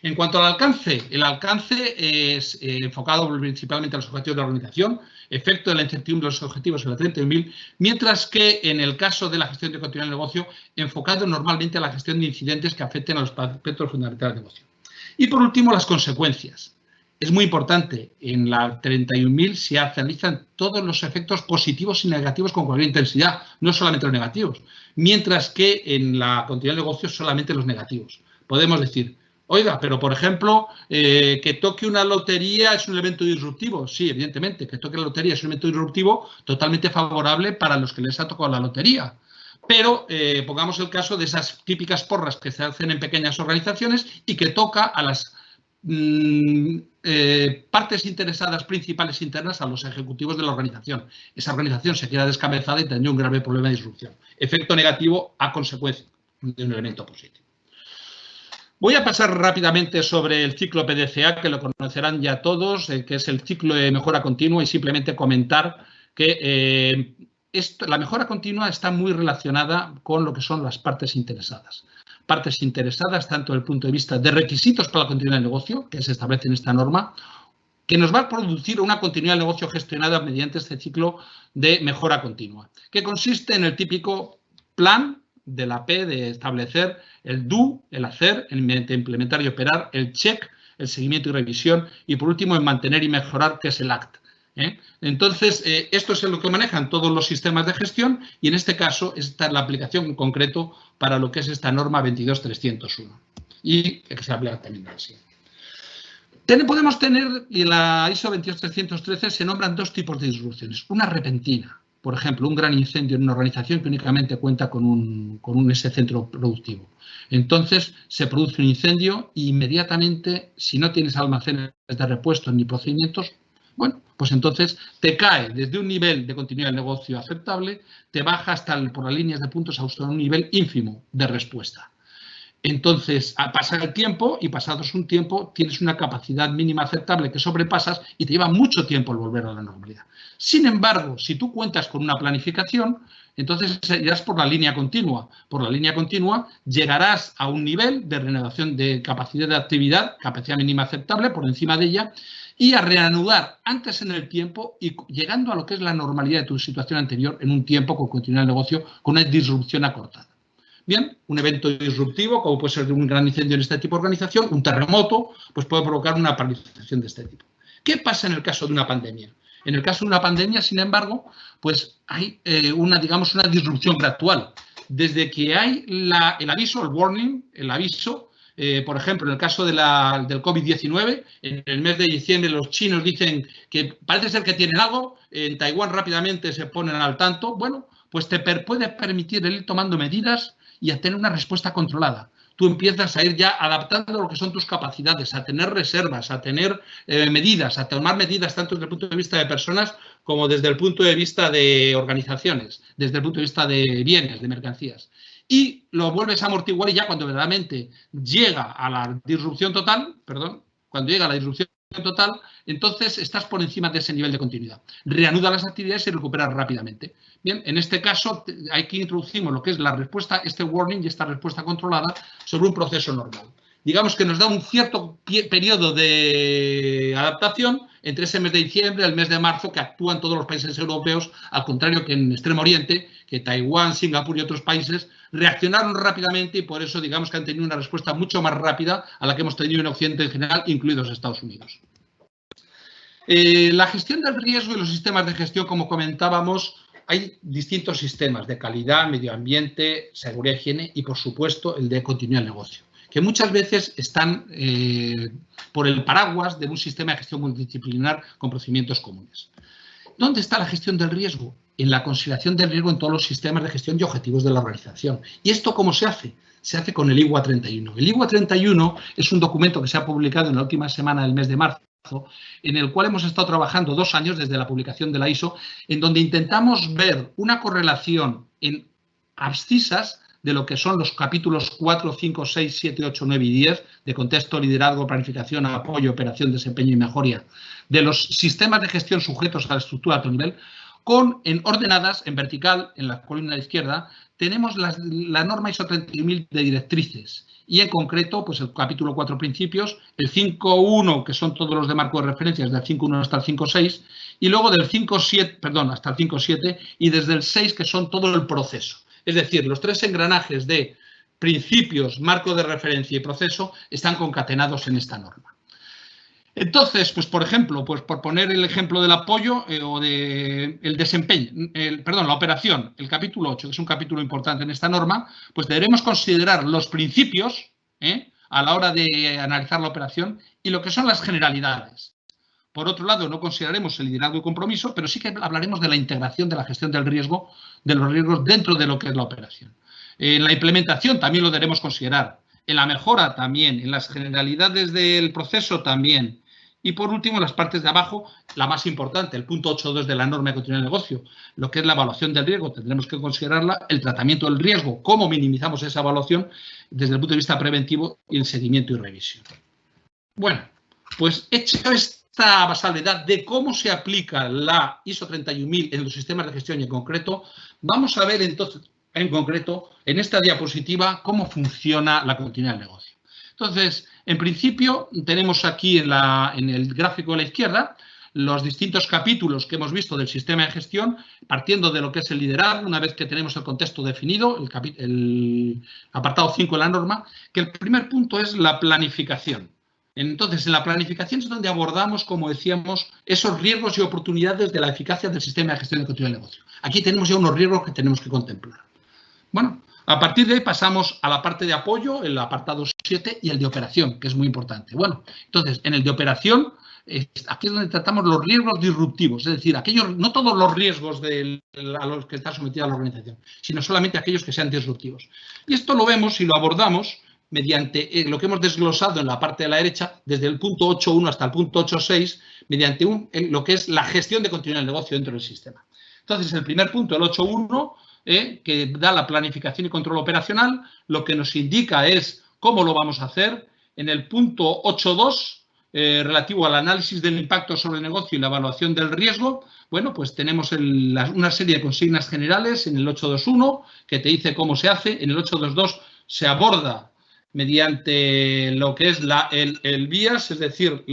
En cuanto al alcance, el alcance es enfocado principalmente a los objetivos de la organización, efecto de la incertidumbre de los objetivos en la 31.000, mientras que en el caso de la gestión de continuidad del negocio, enfocado normalmente a la gestión de incidentes que afecten a los aspectos fundamentales del negocio. Y por último, las consecuencias. Es muy importante, en la 31.000 se analizan todos los efectos positivos y negativos con cualquier intensidad, no solamente los negativos, mientras que en la continuidad del negocio solamente los negativos. Podemos decir, oiga, pero por ejemplo, que toque una lotería es un evento disruptivo. Sí, evidentemente, que toque la lotería es un evento disruptivo totalmente favorable para los que les ha tocado la lotería. Pero pongamos el caso de esas típicas porras que se hacen en pequeñas organizaciones y que toca a las partes interesadas principales internas, a los ejecutivos de la organización. Esa organización se queda descabezada y tendría un grave problema de disrupción. Efecto negativo a consecuencia de un elemento positivo. Voy a pasar rápidamente sobre el ciclo PDCA, que lo conocerán ya todos, que es el ciclo de mejora continua, y simplemente comentar que la mejora continua está muy relacionada con lo que son las partes interesadas. Partes interesadas tanto desde el punto de vista de requisitos para la continuidad del negocio, que se establece en esta norma, que nos va a producir una continuidad del negocio gestionada mediante este ciclo de mejora continua, que consiste en el típico plan de la P, de establecer el do, el hacer, el implementar y operar, el check, el seguimiento y revisión, y por último en mantener y mejorar, que es el act. Entonces, esto es lo que manejan todos los sistemas de gestión, y en este caso esta es la aplicación en concreto para lo que es esta norma 22.301 y que se aplica también así. Podemos tener, y en la ISO 22313 se nombran dos tipos de disrupciones. Una repentina, por ejemplo, un gran incendio en una organización que únicamente cuenta con ese centro productivo. Entonces, se produce un incendio e inmediatamente, si no tienes almacenes de repuestos ni procedimientos, bueno, pues entonces te cae desde un nivel de continuidad del negocio aceptable, te baja hasta por las líneas de puntos hasta un nivel ínfimo de respuesta. Entonces, pasa el tiempo y pasados un tiempo tienes una capacidad mínima aceptable que sobrepasas y te lleva mucho tiempo el volver a la normalidad. Sin embargo, si tú cuentas con una planificación, entonces irás por la línea continua. Por la línea continua llegarás a un nivel de renovación de capacidad de actividad, capacidad mínima aceptable por encima de ella, y a reanudar antes en el tiempo y llegando a lo que es la normalidad de tu situación anterior en un tiempo con continuidad del negocio con una disrupción acortada. Bien, un evento disruptivo, como puede ser un gran incendio en este tipo de organización, un terremoto, pues puede provocar una paralización de este tipo. ¿Qué pasa en el caso de una pandemia? En el caso de una pandemia, sin embargo, pues hay una disrupción gradual. Desde que hay el aviso, el warning, el aviso, por ejemplo, en el caso del COVID-19, en el mes de diciembre los chinos dicen que parece ser que tienen algo, en Taiwán rápidamente se ponen al tanto, bueno, pues te puede permitir el ir tomando medidas y a tener una respuesta controlada. Tú empiezas a ir ya adaptando lo que son tus capacidades, a tener reservas, a tener medidas, a tomar medidas tanto desde el punto de vista de personas como desde el punto de vista de organizaciones, desde el punto de vista de bienes, de mercancías. Y lo vuelves a amortiguar y ya cuando verdaderamente llega a la disrupción total, entonces estás por encima de ese nivel de continuidad. Reanuda las actividades y recuperas rápidamente. Bien, en este caso aquí introducimos lo que es la respuesta, este warning y esta respuesta controlada sobre un proceso normal. digamos que nos da un cierto periodo de adaptación entre ese mes de diciembre y el mes de marzo, que actúan todos los países europeos, al contrario que en Extremo Oriente, que Taiwán, Singapur y otros países reaccionaron rápidamente y por eso digamos que han tenido una respuesta mucho más rápida a la que hemos tenido en Occidente en general, incluidos Estados Unidos. La gestión del riesgo y los sistemas de gestión, como comentábamos, hay distintos sistemas de calidad, medio ambiente, seguridad, higiene y, por supuesto, el de continuidad del negocio, que muchas veces están por el paraguas de un sistema de gestión multidisciplinar con procedimientos comunes. ¿Dónde está la gestión del riesgo? En la consideración del riesgo en todos los sistemas de gestión y objetivos de la organización. ¿Y esto cómo se hace? Se hace con el IWA 31. El IWA 31 es un documento que se ha publicado en la última semana del mes de marzo, en el cual hemos estado trabajando 2 años desde la publicación de la ISO, en donde intentamos ver una correlación en abscisas de lo que son los capítulos 4, 5, 6, 7, 8, 9 y 10 de contexto, liderazgo, planificación, apoyo, operación, desempeño y mejora de los sistemas de gestión sujetos a la estructura de alto nivel, en ordenadas, en vertical, en la columna de la izquierda, tenemos la norma ISO 31000 de directrices y en concreto pues el capítulo 4 principios, el 5.1 que son todos los de marco de referencia desde el 5.1 hasta el 5.6 y luego del 5.7, perdón, hasta el 5.7 y desde el 6 que son todo el proceso. Es decir, los 3 engranajes de principios, marco de referencia y proceso están concatenados en esta norma. Entonces, pues por ejemplo, pues por poner el ejemplo del apoyo o del desempeño, la operación, el capítulo 8, que es un capítulo importante en esta norma, pues deberemos considerar los principios a la hora de analizar la operación y lo que son las generalidades. Por otro lado, no consideraremos el liderazgo y compromiso, pero sí que hablaremos de la integración de la gestión del riesgo, de los riesgos dentro de lo que es la operación. En la implementación también lo debemos considerar. En la mejora también, en las generalidades del proceso también. Y por último, en las partes de abajo, la más importante, el punto 8.2 de la norma de continuidad del negocio, lo que es la evaluación del riesgo, tendremos que considerarla, el tratamiento del riesgo, cómo minimizamos esa evaluación desde el punto de vista preventivo y el seguimiento y revisión. Bueno, pues hecho esta salvedad de cómo se aplica la ISO 31000 en los sistemas de gestión y en concreto, vamos a ver entonces en concreto en esta diapositiva cómo funciona la continuidad del negocio. Entonces, en principio, tenemos aquí en el gráfico de la izquierda los distintos capítulos que hemos visto del sistema de gestión, partiendo de lo que es el liderazgo, una vez que tenemos el contexto definido, el apartado 5 de la norma, que el primer punto es la planificación. Entonces, en la planificación es donde abordamos, como decíamos, esos riesgos y oportunidades de la eficacia del sistema de gestión de continuidad del negocio. Aquí tenemos ya unos riesgos que tenemos que contemplar. Bueno, a partir de ahí pasamos a la parte de apoyo, el apartado 7 y el de operación, que es muy importante. Bueno, entonces, en el de operación, aquí es donde tratamos los riesgos disruptivos, es decir, no todos los riesgos a los que está sometida la organización, sino solamente aquellos que sean disruptivos. Y esto lo vemos y lo abordamos mediante lo que hemos desglosado en la parte de la derecha, desde el punto 8.1 hasta el punto 8.6, mediante lo que es la gestión de continuidad del negocio dentro del sistema. Entonces, el primer punto, el 8.1, que da la planificación y control operacional, lo que nos indica es cómo lo vamos a hacer. En el punto 8.2, relativo al análisis del impacto sobre el negocio y la evaluación del riesgo, bueno, pues tenemos una serie de consignas generales en el 8.2.1 que te dice cómo se hace. En el 8.2.2 se aborda mediante lo que es el BIAS, es decir,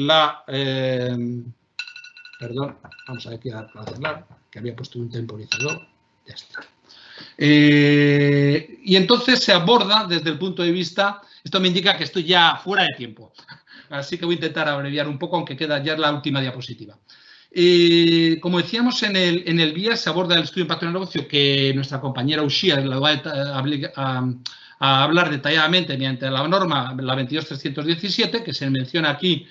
perdón, vamos a ver qué hacerla, que había puesto un temporizador, ya está. Y entonces se aborda desde el punto de vista, esto me indica que estoy ya fuera de tiempo, así que voy a intentar abreviar un poco, aunque queda ya la última diapositiva. Como decíamos, en el BIAS se aborda el estudio de impacto en el negocio, que nuestra compañera Uxía lo va a hablar detalladamente mediante la norma, la 22317, que se menciona aquí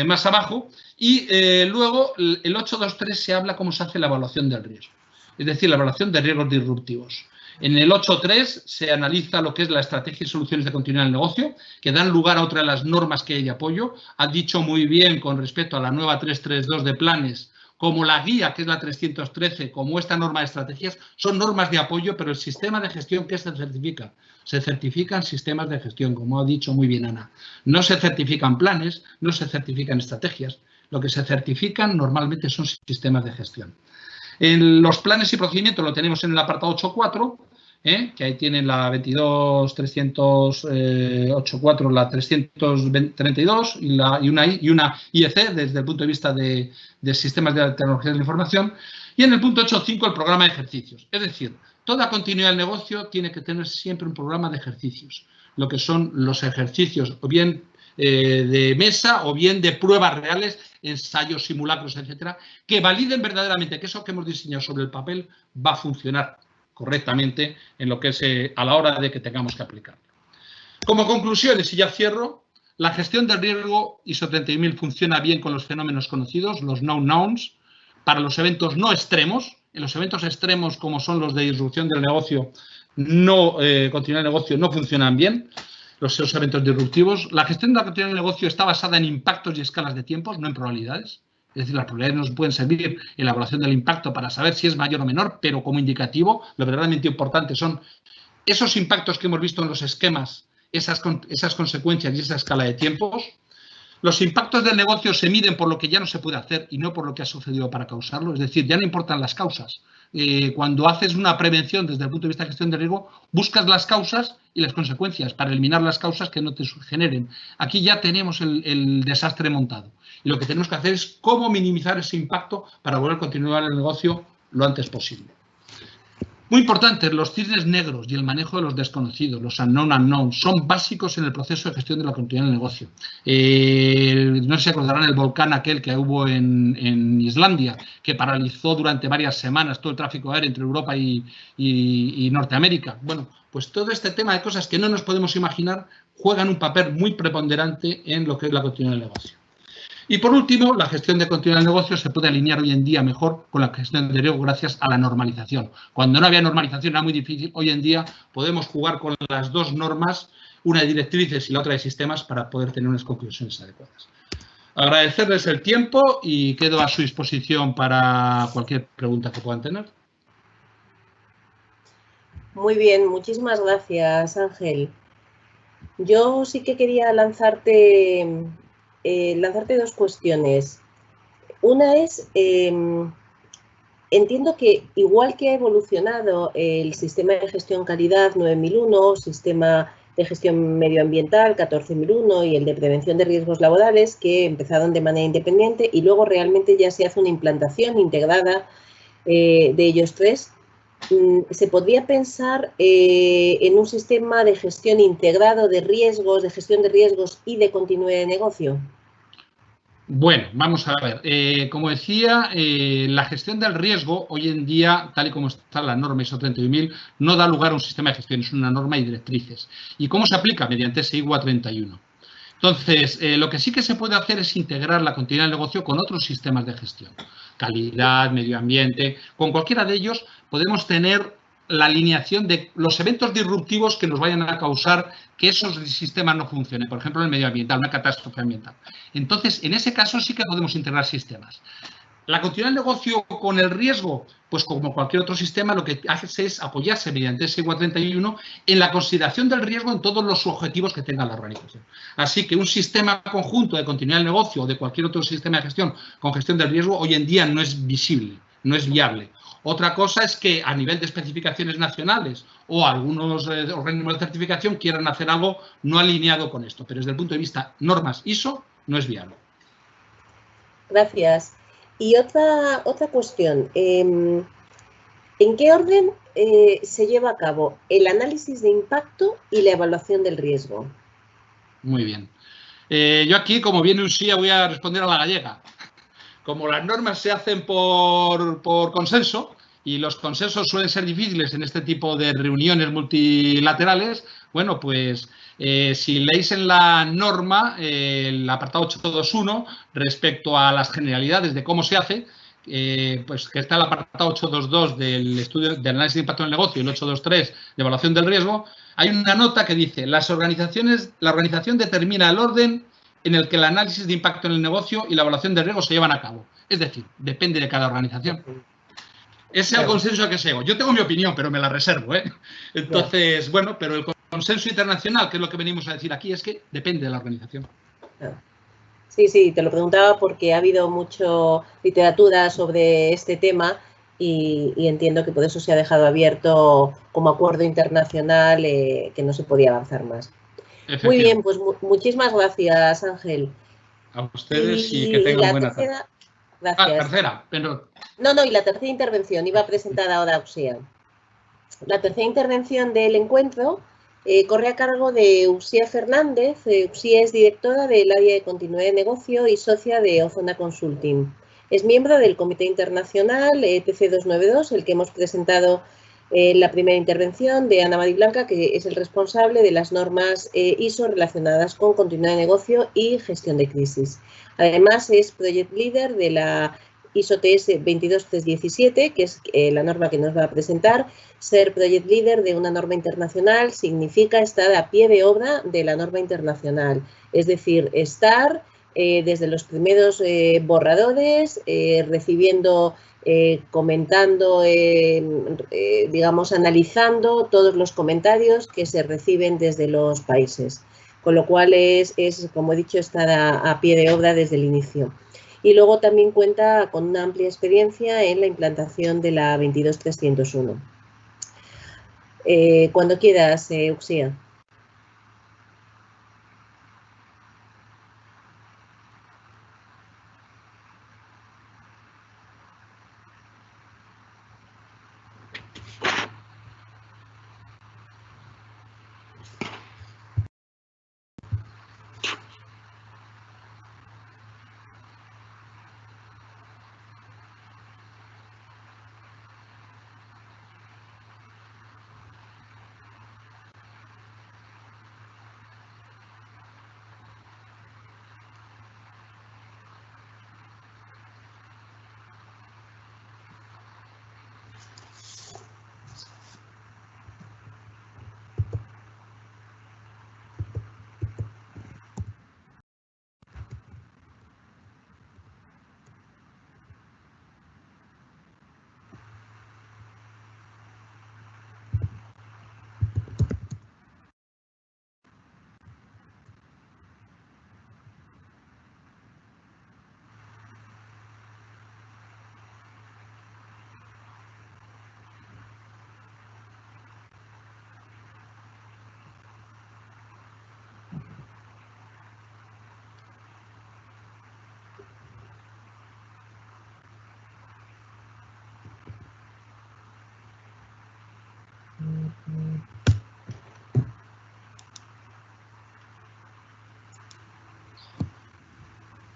más abajo, y luego el 8.2.3 se habla cómo se hace la evaluación del riesgo. Es decir, la evaluación de riesgos disruptivos. En el 8.3 se analiza lo que es la estrategia y soluciones de continuidad del negocio, que dan lugar a otra de las normas que hay de apoyo. Ha dicho muy bien con respecto a la nueva 332 de planes, como la guía, que es la 313, como esta norma de estrategias, son normas de apoyo, pero el sistema de gestión, ¿qué se certifica? Se certifican sistemas de gestión, como ha dicho muy bien Ana. No se certifican planes, no se certifican estrategias. Lo que se certifican normalmente son sistemas de gestión. En los planes y procedimientos lo tenemos en el apartado 8.4, que ahí tienen la 22.308.4, la 332 y una IEC desde el punto de vista de sistemas de tecnologías de la información. Y en el punto 8.5 el programa de ejercicios. Es decir, toda continuidad del negocio tiene que tener siempre un programa de ejercicios, lo que son los ejercicios o bien de mesa o bien de pruebas reales, ensayos, simulacros, etcétera, que validen verdaderamente que eso que hemos diseñado sobre el papel va a funcionar correctamente en lo que es a la hora de que tengamos que aplicarlo. Como conclusiones, y ya cierro, la gestión del riesgo ISO 30000 funciona bien con los fenómenos conocidos, los known knowns, para los eventos no extremos. En los eventos extremos, como son los de disrupción del negocio, continuidad del negocio, no funcionan bien esos eventos disruptivos. La gestión de la continuidad del negocio está basada en impactos y escalas de tiempos, no en probabilidades. Es decir, las probabilidades nos pueden servir en la evaluación del impacto para saber si es mayor o menor, pero como indicativo, lo verdaderamente importante son esos impactos que hemos visto en los esquemas, esas consecuencias y esa escala de tiempos. Los impactos del negocio se miden por lo que ya no se puede hacer y no por lo que ha sucedido para causarlo. Es decir, ya no importan las causas. Cuando haces una prevención desde el punto de vista de gestión de riesgo, buscas las causas y las consecuencias para eliminar las causas que no te generen. Aquí ya tenemos el desastre montado. Y lo que tenemos que hacer es cómo minimizar ese impacto para volver a continuar el negocio lo antes posible. Muy importante, los cisnes negros y el manejo de los desconocidos, los unknown, son básicos en el proceso de gestión de la continuidad del negocio. No sé si acordarán el volcán aquel que hubo en Islandia, que paralizó durante varias semanas todo el tráfico aéreo entre Europa y Norteamérica. Bueno, pues todo este tema de cosas que no nos podemos imaginar juegan un papel muy preponderante en lo que es la continuidad del negocio. Y por último, la gestión de continuidad del negocio se puede alinear hoy en día mejor con la gestión de riesgo gracias a la normalización. Cuando no había normalización era muy difícil. Hoy en día podemos jugar con las dos normas, una de directrices y la otra de sistemas, para poder tener unas conclusiones adecuadas. Agradecerles el tiempo y quedo a su disposición para cualquier pregunta que puedan tener. Muy bien, muchísimas gracias, Ángel. Yo sí que quería lanzarte dos cuestiones. Una es, entiendo que igual que ha evolucionado el sistema de gestión calidad 9001, sistema de gestión medioambiental 14001 y el de prevención de riesgos laborales, que empezaron de manera independiente y luego realmente ya se hace una implantación integrada de ellos tres, ¿se podría pensar en un sistema de gestión integrado de riesgos, de gestión de riesgos y de continuidad de negocio? Bueno, vamos a ver. Como decía, la gestión del riesgo hoy en día, tal y como está la norma ISO 30000, no da lugar a un sistema de gestión, es una norma y directrices. ¿Y cómo se aplica? Mediante ese IWA 31. Entonces, lo que sí que se puede hacer es integrar la continuidad del negocio con otros sistemas de gestión. Calidad, medio ambiente, con cualquiera de ellos podemos tener la alineación de los eventos disruptivos que nos vayan a causar que esos sistemas no funcionen. Por ejemplo, en el medio ambiental, una catástrofe ambiental. Entonces, en ese caso sí que podemos integrar sistemas. La continuidad del negocio con el riesgo, pues como cualquier otro sistema, lo que hace es apoyarse mediante ese IWA 31 en la consideración del riesgo en todos los objetivos que tenga la organización. Así que un sistema conjunto de continuidad del negocio o de cualquier otro sistema de gestión con gestión del riesgo hoy en día no es visible, no es viable. Otra cosa es que a nivel de especificaciones nacionales o algunos organismos de certificación quieran hacer algo no alineado con esto, pero desde el punto de vista normas ISO no es viable. Gracias. Y otra cuestión, ¿en qué orden se lleva a cabo el análisis de impacto y la evaluación del riesgo? Muy bien. Yo aquí, como viene un sí, voy a responder a la gallega. Como las normas se hacen por consenso y los consensos suelen ser difíciles en este tipo de reuniones multilaterales, bueno, pues si leéis en la norma el apartado 821 respecto a las generalidades de cómo se hace, pues que está el apartado 822 del estudio del análisis de impacto en el negocio y el 823 de evaluación del riesgo, hay una nota que dice la organización determina el orden en el que el análisis de impacto en el negocio y la evaluación de riesgo se llevan a cabo. Es decir, depende de cada organización. Ese es el consenso al que se llegó. Yo tengo mi opinión, pero me la reservo, ¿eh? Entonces, bueno, pero el consenso internacional, que es lo que venimos a decir aquí, es que depende de la organización. Sí, te lo preguntaba porque ha habido mucha literatura sobre este tema y entiendo que por eso se ha dejado abierto como acuerdo internacional que no se podía avanzar más. Muy bien, pues muchísimas gracias, Ángel. A ustedes y que tengan buena tarde. Gracias. Tercera, pero... No, y la tercera intervención iba a presentar ahora Uxía. La tercera intervención del encuentro corre a cargo de Uxía Fernández. Uxía es directora del área de continuidad de negocio y socia de Ozona Consulting. Es miembro del Comité Internacional ETC 292, el que hemos presentado en la primera intervención, de Ana Mari Blanca, que es el responsable de las normas ISO relacionadas con continuidad de negocio y gestión de crisis. Además, es Project Leader de la ISO TS 22317, que es la norma que nos va a presentar. Ser Project Leader de una norma internacional significa estar a pie de obra de la norma internacional, es decir, estar desde los primeros borradores, recibiendo, comentando, digamos, analizando todos los comentarios que se reciben desde los países. Con lo cual es como he dicho, estar a pie de obra desde el inicio. Y luego también cuenta con una amplia experiencia en la implantación de la 22301. Cuando quieras, Uxía.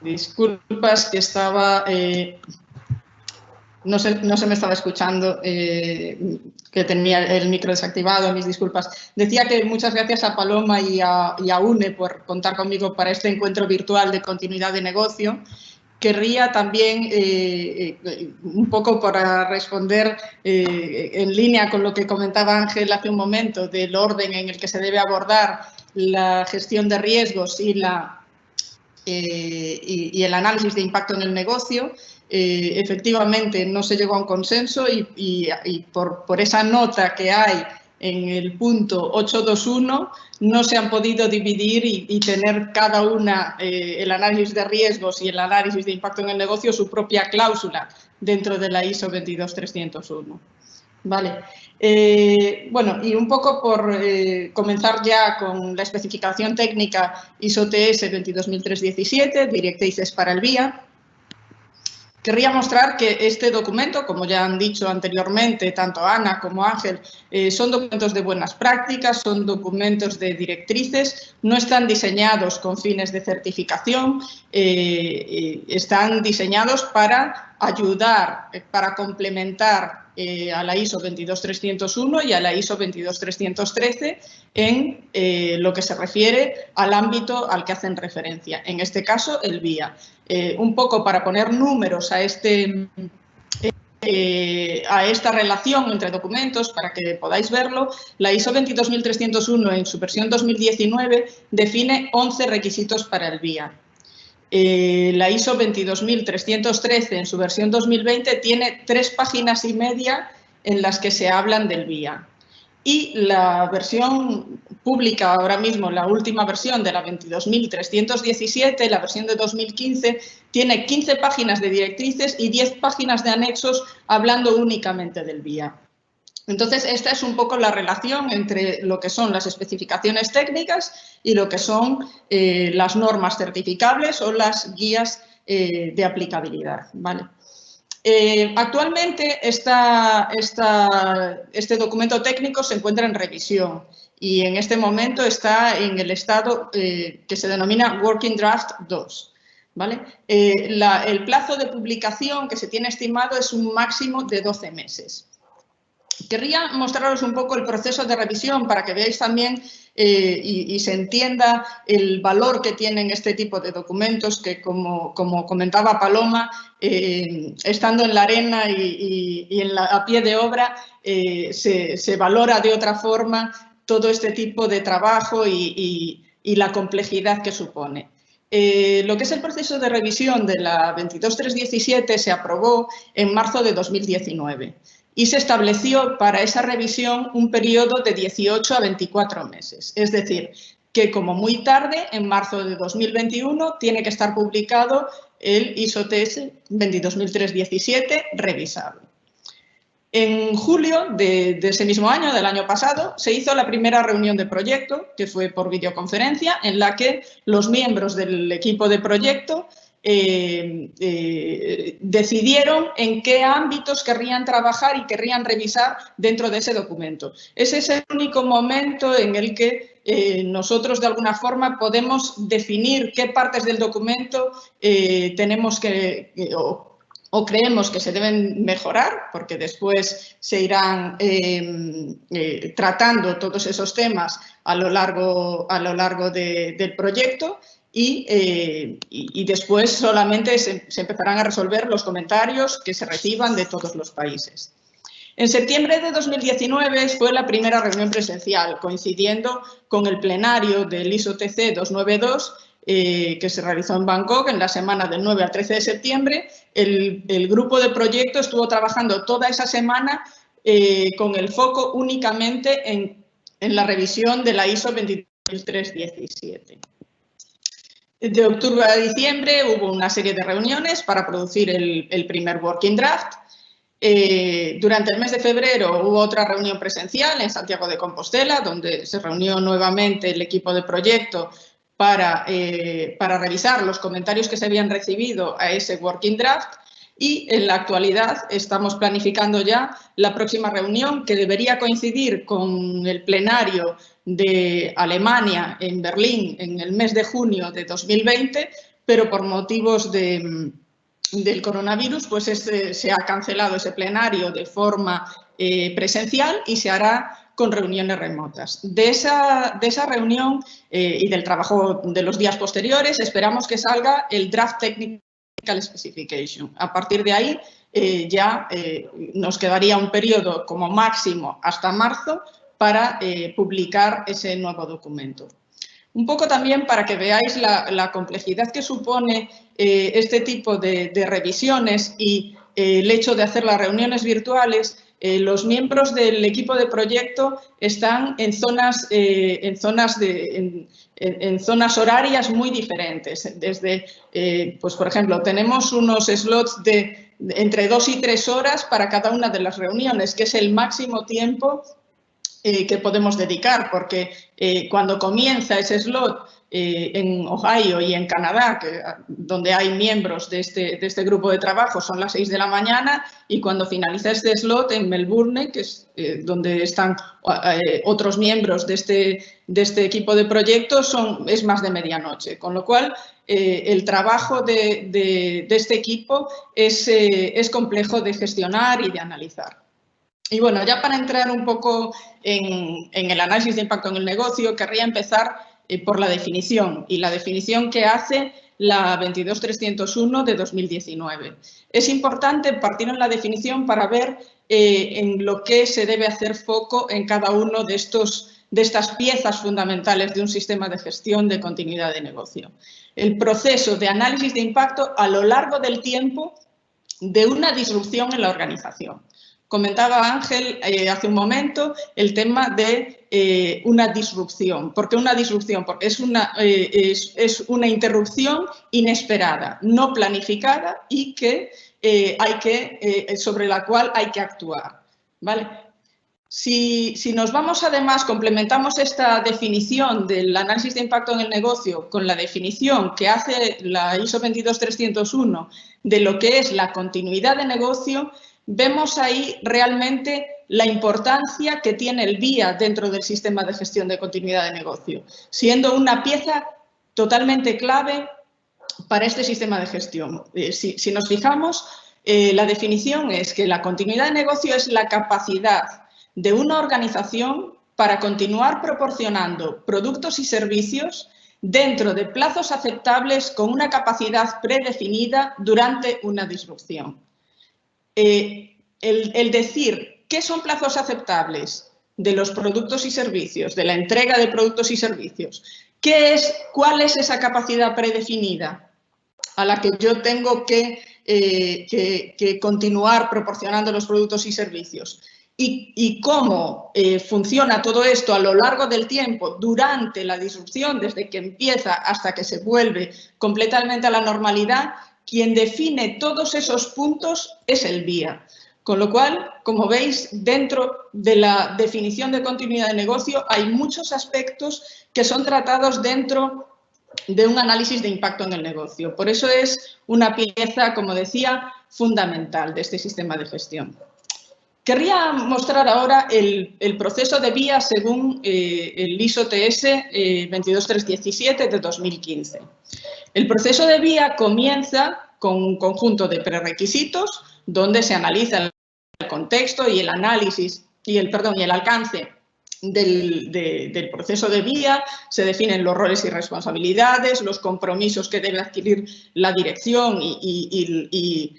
Disculpas que estaba, no se me estaba escuchando, que tenía el micro desactivado, mis disculpas. Decía que muchas gracias a Paloma y a UNE por contar conmigo para este encuentro virtual de continuidad de negocio. Querría también, un poco para responder en línea con lo que comentaba Ángel hace un momento, del orden en el que se debe abordar la gestión de riesgos y el análisis de impacto en el negocio. Efectivamente, no se llegó a un consenso y por esa nota que hay en el punto 821 no se han podido dividir y tener cada una el análisis de riesgos y el análisis de impacto en el negocio su propia cláusula dentro de la ISO 22301. Vale. Bueno, y un poco por comenzar ya con la especificación técnica ISO TS 22317, directrices para el VIA. Querría mostrar que este documento, como ya han dicho anteriormente tanto Ana como Ángel, son documentos de buenas prácticas, son documentos de directrices, no están diseñados con fines de certificación, están diseñados para ayudar, para complementar a la ISO 22301 y a la ISO 22313 en lo que se refiere al ámbito al que hacen referencia, en este caso el VIA. Un poco para poner números a esta relación entre documentos, para que podáis verlo, la ISO 22301 en su versión 2019 define 11 requisitos para el VIA. La ISO 22313 en su versión 2020 tiene 3 páginas y media en las que se hablan del VIA. y la versión pública ahora mismo, la última versión de la 22.317, la versión de 2015, tiene 15 páginas de directrices y 10 páginas de anexos hablando únicamente del VIA. Entonces, esta es un poco la relación entre lo que son las especificaciones técnicas y lo que son las normas certificables o las guías de aplicabilidad, ¿vale? Actualmente este documento técnico se encuentra en revisión y en este momento está en el estado que se denomina Working Draft 2. ¿Vale? El plazo de publicación que se tiene estimado es un máximo de 12 meses. Querría mostraros un poco el proceso de revisión para que veáis también y se entienda el valor que tienen este tipo de documentos que, como comentaba Paloma, estando en la arena y a pie de obra, se valora de otra forma todo este tipo de trabajo y la complejidad que supone. Lo que es el proceso de revisión de la 22317 se aprobó en marzo de 2019. Y se estableció para esa revisión un periodo de 18 a 24 meses. Es decir, que como muy tarde, en marzo de 2021, tiene que estar publicado el ISO TS 22317 revisado. En julio de ese mismo año, del año pasado, se hizo la primera reunión de proyecto, que fue por videoconferencia, en la que los miembros del equipo de proyecto decidieron en qué ámbitos querrían trabajar y querrían revisar dentro de ese documento. Ese es el único momento en el que nosotros de alguna forma podemos definir qué partes del documento tenemos que o creemos que se deben mejorar, porque después se irán tratando todos esos temas a lo largo del proyecto. Y después solamente se empezarán a resolver los comentarios que se reciban de todos los países. En septiembre de 2019 fue la primera reunión presencial, coincidiendo con el plenario del ISO TC 292, que se realizó en Bangkok en la semana del 9 al 13 de septiembre. El grupo de proyecto estuvo trabajando toda esa semana con el foco únicamente en la revisión de la ISO 22317. De octubre a diciembre hubo una serie de reuniones para producir el primer Working Draft. Durante el mes de febrero hubo otra reunión presencial en Santiago de Compostela, donde se reunió nuevamente el equipo de proyecto para revisar los comentarios que se habían recibido a ese Working Draft. Y en la actualidad estamos planificando ya la próxima reunión, que debería coincidir con el plenario de Alemania en Berlín en el mes de junio de 2020, pero por motivos del coronavirus pues se ha cancelado ese plenario de forma presencial y se hará con reuniones remotas. De esa reunión y del trabajo de los días posteriores esperamos que salga el Draft Technical Specification. A partir de ahí ya nos quedaría un periodo como máximo hasta marzo para publicar ese nuevo documento. Un poco también para que veáis la complejidad que supone este tipo de revisiones y el hecho de hacer las reuniones virtuales. Los miembros del equipo de proyecto están en zonas horarias muy diferentes. Desde, pues por ejemplo, tenemos unos slots de entre 2 y 3 horas para cada una de las reuniones, que es el máximo tiempo que podemos dedicar, porque cuando comienza ese slot en Ohio y en Canadá, donde hay miembros de este grupo de trabajo, son las 6 de la mañana, y cuando finaliza este slot en Melbourne, que es donde están otros miembros de este equipo de proyecto, es más de medianoche, con lo cual el trabajo de este equipo es complejo de gestionar y de analizar. Y bueno, ya para entrar un poco en el análisis de impacto en el negocio, querría empezar por la definición, y la definición que hace la 22301 de 2019. Es importante partir en la definición para ver en lo que se debe hacer foco en cada uno de estas piezas fundamentales de un sistema de gestión de continuidad de negocio. El proceso de análisis de impacto a lo largo del tiempo de una disrupción en la organización. Comentaba Ángel hace un momento el tema de una disrupción. ¿Por qué una disrupción? Porque es una interrupción inesperada, no planificada y que sobre la cual hay que actuar, ¿vale? Si nos vamos además, complementamos esta definición del análisis de impacto en el negocio con la definición que hace la ISO 22301 de lo que es la continuidad de negocio, vemos ahí realmente la importancia que tiene el BIA dentro del sistema de gestión de continuidad de negocio, siendo una pieza totalmente clave para este sistema de gestión. Si nos fijamos, la definición es que la continuidad de negocio es la capacidad de una organización para continuar proporcionando productos y servicios dentro de plazos aceptables con una capacidad predefinida durante una disrupción. El decir qué son plazos aceptables de los productos y servicios, de la entrega de productos y servicios, ¿cuál es esa capacidad predefinida a la que yo tengo que continuar proporcionando los productos y servicios? Y cómo funciona todo esto a lo largo del tiempo, durante la disrupción, desde que empieza hasta que se vuelve completamente a la normalidad, quien define todos esos puntos es el BIA. Con lo cual, como veis, dentro de la definición de continuidad de negocio hay muchos aspectos que son tratados dentro de un análisis de impacto en el negocio. Por eso es una pieza, como decía, fundamental de este sistema de gestión. Querría mostrar ahora el proceso de BIA según el ISO TS 22317 de 2015. El proceso de BIA comienza con un conjunto de prerequisitos donde se analiza el contexto y el análisis y el alcance del proceso de BIA, se definen los roles y responsabilidades, los compromisos que debe adquirir la dirección y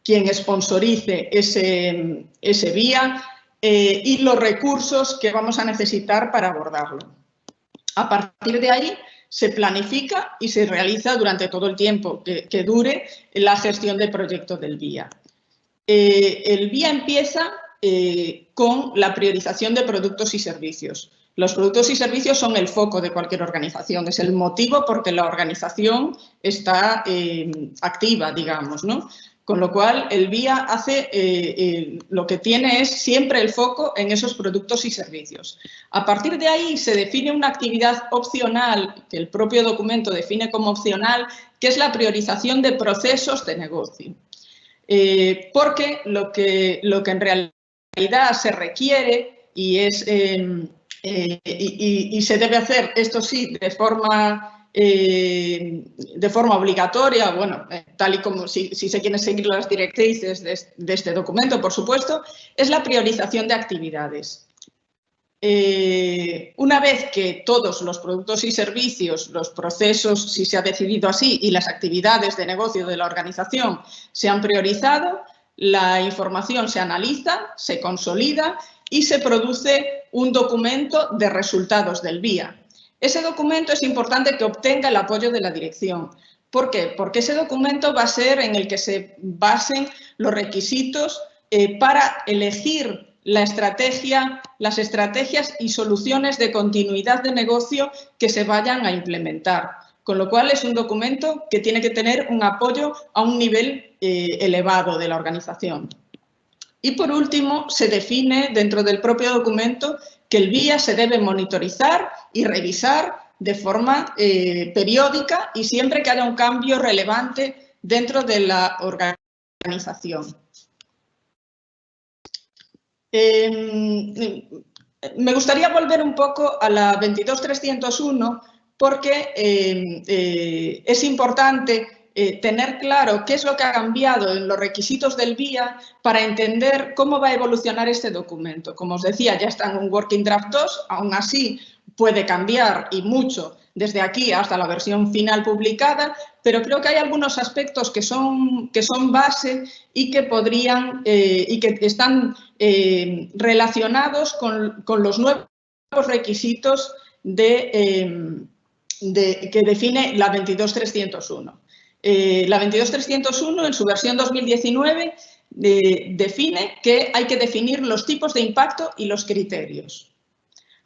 quien sponsorice ese BIA y los recursos que vamos a necesitar para abordarlo. A partir de ahí se planifica y se realiza durante todo el tiempo que dure la gestión de proyectos del BIA. El BIA empieza con la priorización de productos y servicios. Los productos y servicios son el foco de cualquier organización, es el motivo por que la organización está activa, digamos, ¿no? Con lo cual, el BIA hace lo que tiene es siempre el foco en esos productos y servicios. A partir de ahí se define una actividad opcional, que el propio documento define como opcional, que es la priorización de procesos de negocio. Porque lo que en realidad se requiere y se debe hacer, esto sí, de forma obligatoria, bueno, tal y como si se quieren seguir las directrices de este documento, por supuesto, es la priorización de actividades. Una vez que todos los productos y servicios, los procesos, si se ha decidido así, y las actividades de negocio de la organización se han priorizado, la información se analiza, se consolida y se produce un documento de resultados del BIA. Ese documento es importante que obtenga el apoyo de la dirección. ¿Por qué? Porque ese documento va a ser en el que se basen los requisitos para elegir las estrategias y soluciones de continuidad de negocio que se vayan a implementar. Con lo cual es un documento que tiene que tener un apoyo a un nivel elevado de la organización. Y por último, se define dentro del propio documento que el BIA se debe monitorizar y revisar de forma periódica y siempre que haya un cambio relevante dentro de la organización. Me gustaría volver un poco a la 22301 porque es importante tener claro qué es lo que ha cambiado en los requisitos del BIA para entender cómo va a evolucionar este documento. Como os decía, ya está en un Working Draft 2, aún así puede cambiar y mucho desde aquí hasta la versión final publicada, pero creo que hay algunos aspectos que son base y que podrían y que están relacionados con los nuevos requisitos que define la 22301. La 22301 en su versión 2019 define que hay que definir los tipos de impacto y los criterios.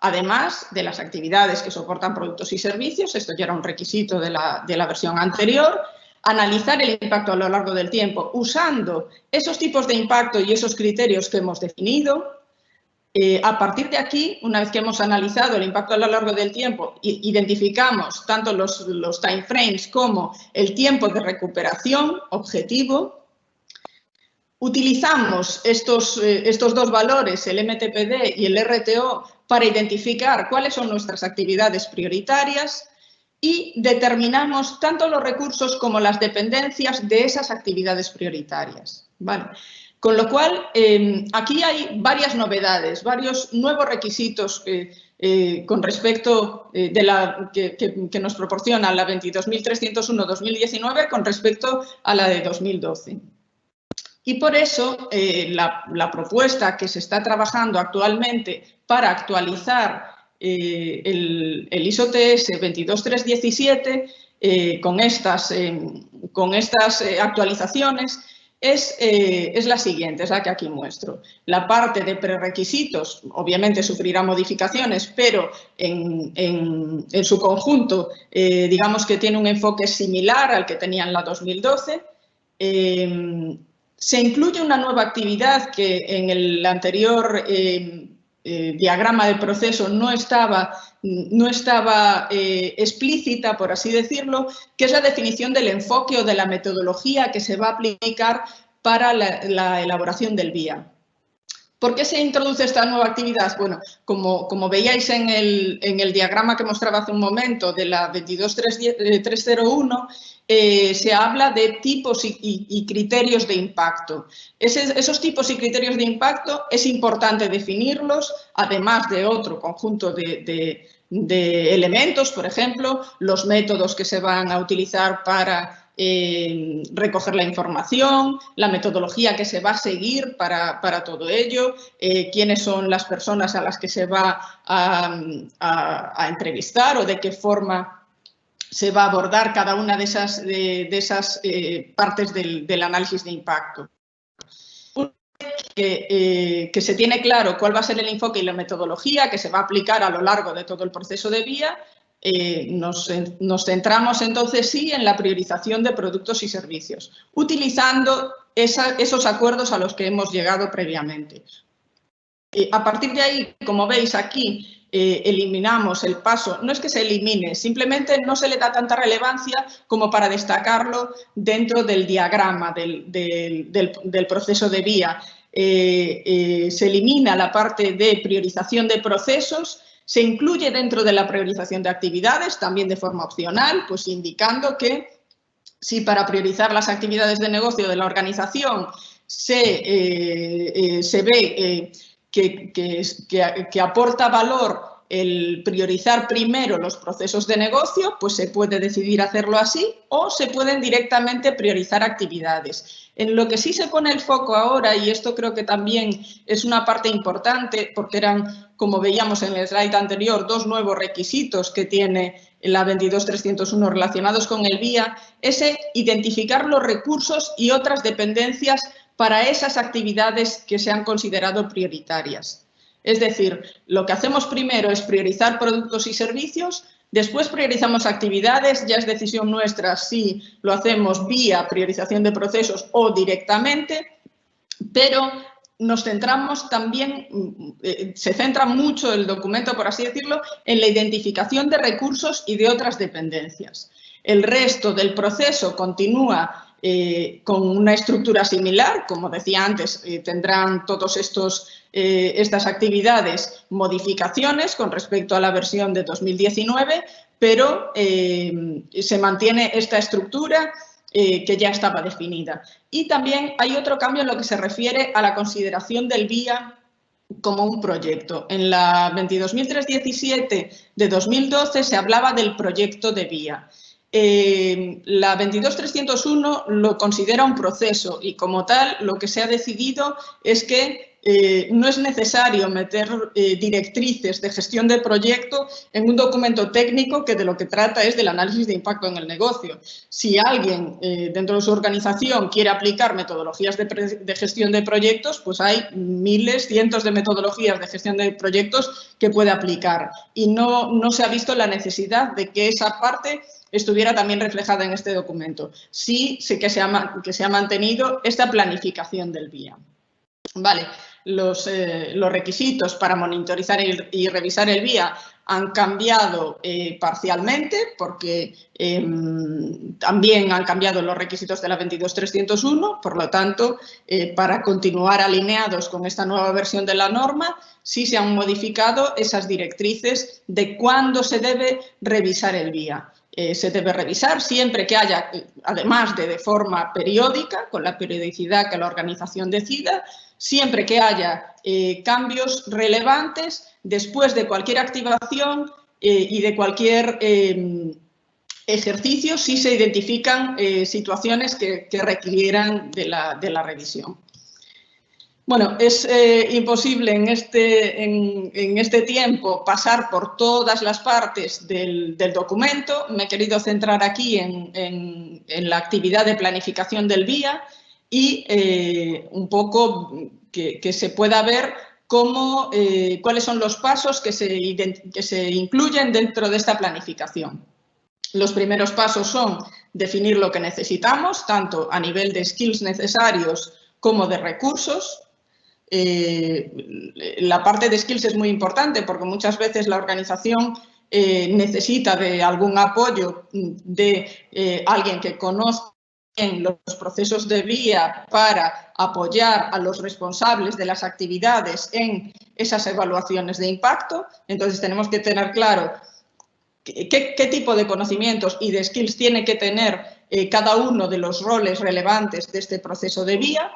Además de las actividades que soportan productos y servicios, esto ya era un requisito de la versión anterior, analizar el impacto a lo largo del tiempo usando esos tipos de impacto y esos criterios que hemos definido. A partir de aquí, una vez que hemos analizado el impacto a lo largo del tiempo, identificamos tanto los timeframes como el tiempo de recuperación objetivo. Utilizamos estos dos valores, el MTPD y el RTO, para identificar cuáles son nuestras actividades prioritarias y determinamos tanto los recursos como las dependencias de esas actividades prioritarias. ¿Vale? Con lo cual, aquí hay varias novedades, varios nuevos requisitos con respecto que nos proporciona la 22.301-2019 con respecto a la de 2012. Y por eso la propuesta que se está trabajando actualmente para actualizar el ISO-TS 22317 con estas actualizaciones es la siguiente, es la que aquí muestro. La parte de prerequisitos obviamente sufrirá modificaciones, pero en su conjunto digamos que tiene un enfoque similar al que tenía en la 2012. Se incluye una nueva actividad que en el anterior diagrama de proceso no estaba explícita, por así decirlo, que es la definición del enfoque o de la metodología que se va a aplicar para la elaboración del BIA. ¿Por qué se introduce esta nueva actividad? Bueno, como veíais en el diagrama que mostraba hace un momento de la 22301, se habla de tipos y criterios de impacto. Esos tipos y criterios de impacto es importante definirlos, además de otro conjunto de elementos, por ejemplo, los métodos que se van a utilizar para recoger la información, la metodología que se va a seguir para todo ello, quiénes son las personas a las que se va a entrevistar o de qué forma se va a abordar cada una de esas partes del análisis de impacto. Una vez que se tiene claro cuál va a ser el enfoque y la metodología que se va a aplicar a lo largo de todo el proceso de BIA, nos centramos entonces sí en la priorización de productos y servicios, utilizando esos acuerdos a los que hemos llegado previamente. A partir de ahí, como veis aquí, eliminamos el paso, no es que se elimine, simplemente no se le da tanta relevancia como para destacarlo dentro del diagrama del proceso de BIA. Se elimina la parte de priorización de procesos, se incluye dentro de la priorización de actividades, también de forma opcional, pues indicando que si para priorizar las actividades de negocio de la organización se ve que aporta valor el priorizar primero los procesos de negocio, pues se puede decidir hacerlo así o se pueden directamente priorizar actividades. En lo que sí se pone el foco ahora, y esto creo que también es una parte importante, porque eran, como veíamos en el slide anterior, dos nuevos requisitos que tiene la 22301 relacionados con el BIA, es identificar los recursos y otras dependencias para esas actividades que se han considerado prioritarias. Es decir, lo que hacemos primero es priorizar productos y servicios, después priorizamos actividades, ya es decisión nuestra si lo hacemos vía priorización de procesos o directamente, pero nos centramos también, se centra mucho el documento, por así decirlo, en la identificación de recursos y de otras dependencias. El resto del proceso continúa con una estructura similar, como decía antes, tendrán todos estas actividades modificaciones con respecto a la versión de 2019, pero se mantiene esta estructura que ya estaba definida. Y también hay otro cambio en lo que se refiere a la consideración del BIA como un proyecto. En la 22.317 de 2012 se hablaba del proyecto de BIA. La 22.301 lo considera un proceso y como tal lo que se ha decidido es que no es necesario meter directrices de gestión de proyecto en un documento técnico que de lo que trata es del análisis de impacto en el negocio. Si alguien dentro de su organización quiere aplicar metodologías de gestión de proyectos, pues hay miles, cientos de metodologías de gestión de proyectos que puede aplicar y no se ha visto la necesidad de que esa parte estuviera también reflejada en este documento. Sí que se ha mantenido esta planificación del BIA. Vale, los requisitos para monitorizar y revisar el BIA han cambiado parcialmente porque también han cambiado los requisitos de la 22301, por lo tanto, para continuar alineados con esta nueva versión de la norma, sí se han modificado esas directrices de cuándo se debe revisar el BIA. Se debe revisar siempre que haya, además de forma periódica, con la periodicidad que la organización decida, siempre que haya cambios relevantes después de cualquier activación y de cualquier ejercicio, si se identifican situaciones que requieran de la revisión. Bueno, es imposible en este tiempo pasar por todas las partes del documento. Me he querido centrar aquí en la actividad de planificación del BIA y un poco que se pueda ver cuáles son los pasos que se incluyen dentro de esta planificación. Los primeros pasos son definir lo que necesitamos, tanto a nivel de skills necesarios como de recursos. La parte de skills es muy importante porque muchas veces la organización necesita de algún apoyo de alguien que conozca en los procesos de BIA para apoyar a los responsables de las actividades en esas evaluaciones de impacto. Entonces tenemos que tener claro qué tipo de conocimientos y de skills tiene que tener cada uno de los roles relevantes de este proceso de BIA.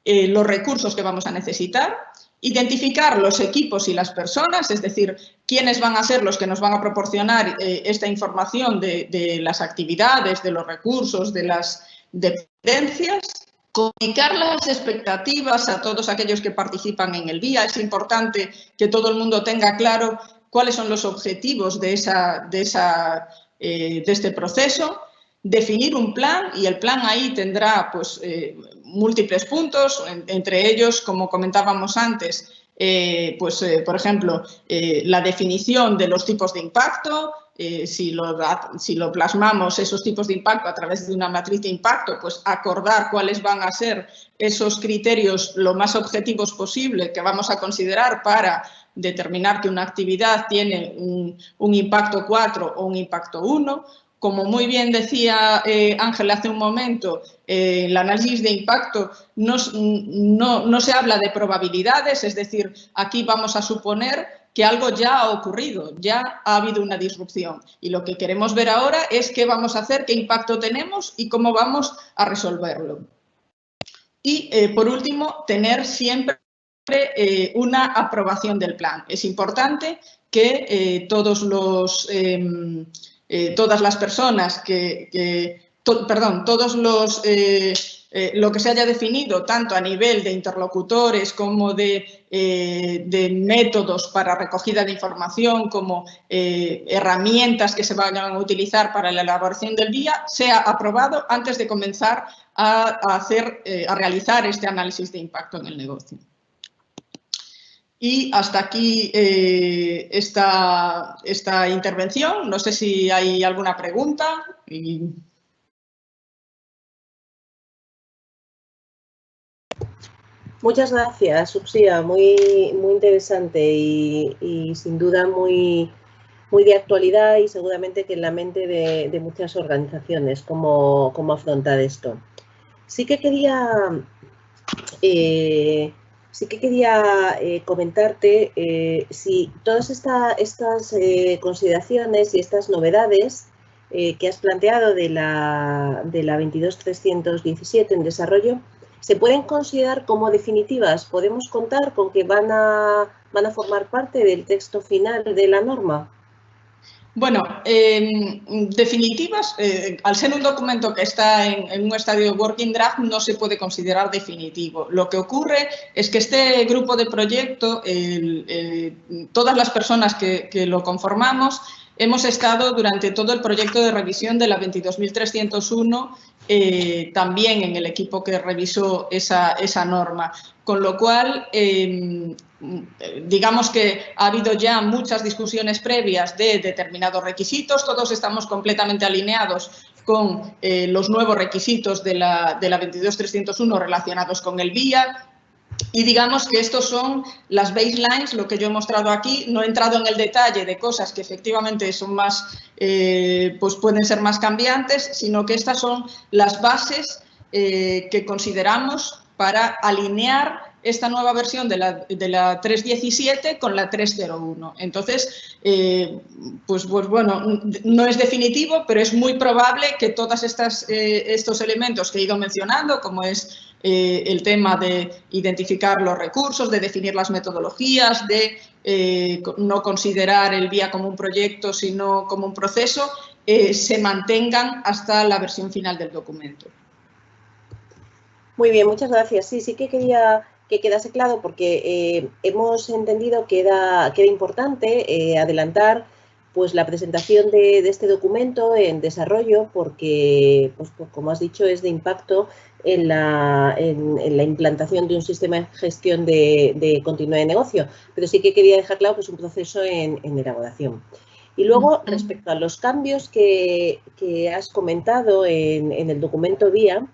Los recursos que vamos a necesitar, identificar los equipos y las personas, es decir, quiénes van a ser los que nos van a proporcionar esta información de las actividades, de los recursos, de las dependencias, comunicar las expectativas a todos aquellos que participan en el BIA. Es importante que todo el mundo tenga claro cuáles son los objetivos de este proceso. Definir un plan y el plan ahí tendrá pues, múltiples puntos, entre ellos, como comentábamos antes, por ejemplo, la definición de los tipos de impacto. Si lo plasmamos esos tipos de impacto a través de una matriz de impacto, pues acordar cuáles van a ser esos criterios lo más objetivos posible que vamos a considerar para determinar que una actividad tiene un impacto 4 o un impacto 1. Como muy bien decía Ángel hace un momento, el análisis de impacto no se habla de probabilidades, es decir, aquí vamos a suponer que algo ya ha ocurrido, ya ha habido una disrupción. Y lo que queremos ver ahora es qué vamos a hacer, qué impacto tenemos y cómo vamos a resolverlo. Y, por último, tener siempre una aprobación del plan. Es importante que todas las personas lo que se haya definido, tanto a nivel de interlocutores como de métodos para recogida de información, como herramientas que se vayan a utilizar para la elaboración del BIA, sea aprobado antes de comenzar a realizar este análisis de impacto en el negocio. Y hasta aquí esta intervención. No sé si hay alguna pregunta. Muchas gracias, Uxía. Muy interesante y sin duda muy de actualidad y seguramente que en la mente de muchas organizaciones cómo afrontar esto. Sí que quería comentarte si todas estas consideraciones y estas novedades que has planteado de la 22317 en desarrollo se pueden considerar como definitivas. ¿Podemos contar con que van a formar parte del texto final de la norma? Bueno, definitivas, al ser un documento que está en un estadio de working draft, no se puede considerar definitivo. Lo que ocurre es que este grupo de proyecto, todas las personas que lo conformamos, hemos estado durante todo el proyecto de revisión de la 22.301, también en el equipo que revisó esa norma. Con lo cual, digamos que ha habido ya muchas discusiones previas de determinados requisitos, todos estamos completamente alineados con los nuevos requisitos de la 22.301 relacionados con el VIA. Y digamos que estos son las baselines, lo que yo he mostrado aquí. No he entrado en el detalle de cosas que efectivamente son más, pues pueden ser más cambiantes, sino que estas son las bases que consideramos para alinear esta nueva versión de la 3.17 con la 3.01. Entonces, pues bueno, no es definitivo, pero es muy probable que todos estos elementos que he ido mencionando, como es el tema de identificar los recursos, de definir las metodologías, de no considerar el VIA como un proyecto, sino como un proceso, se mantengan hasta la versión final del documento. Muy bien, muchas gracias. Sí que quería que quedase claro porque hemos entendido que era importante adelantar pues la presentación de este documento en desarrollo porque, pues, como has dicho, es de impacto en la implantación de un sistema de gestión de continuidad de negocio, pero sí que quería dejar claro que es un proceso en elaboración. Y luego, respecto a los cambios que has comentado en el documento VIA,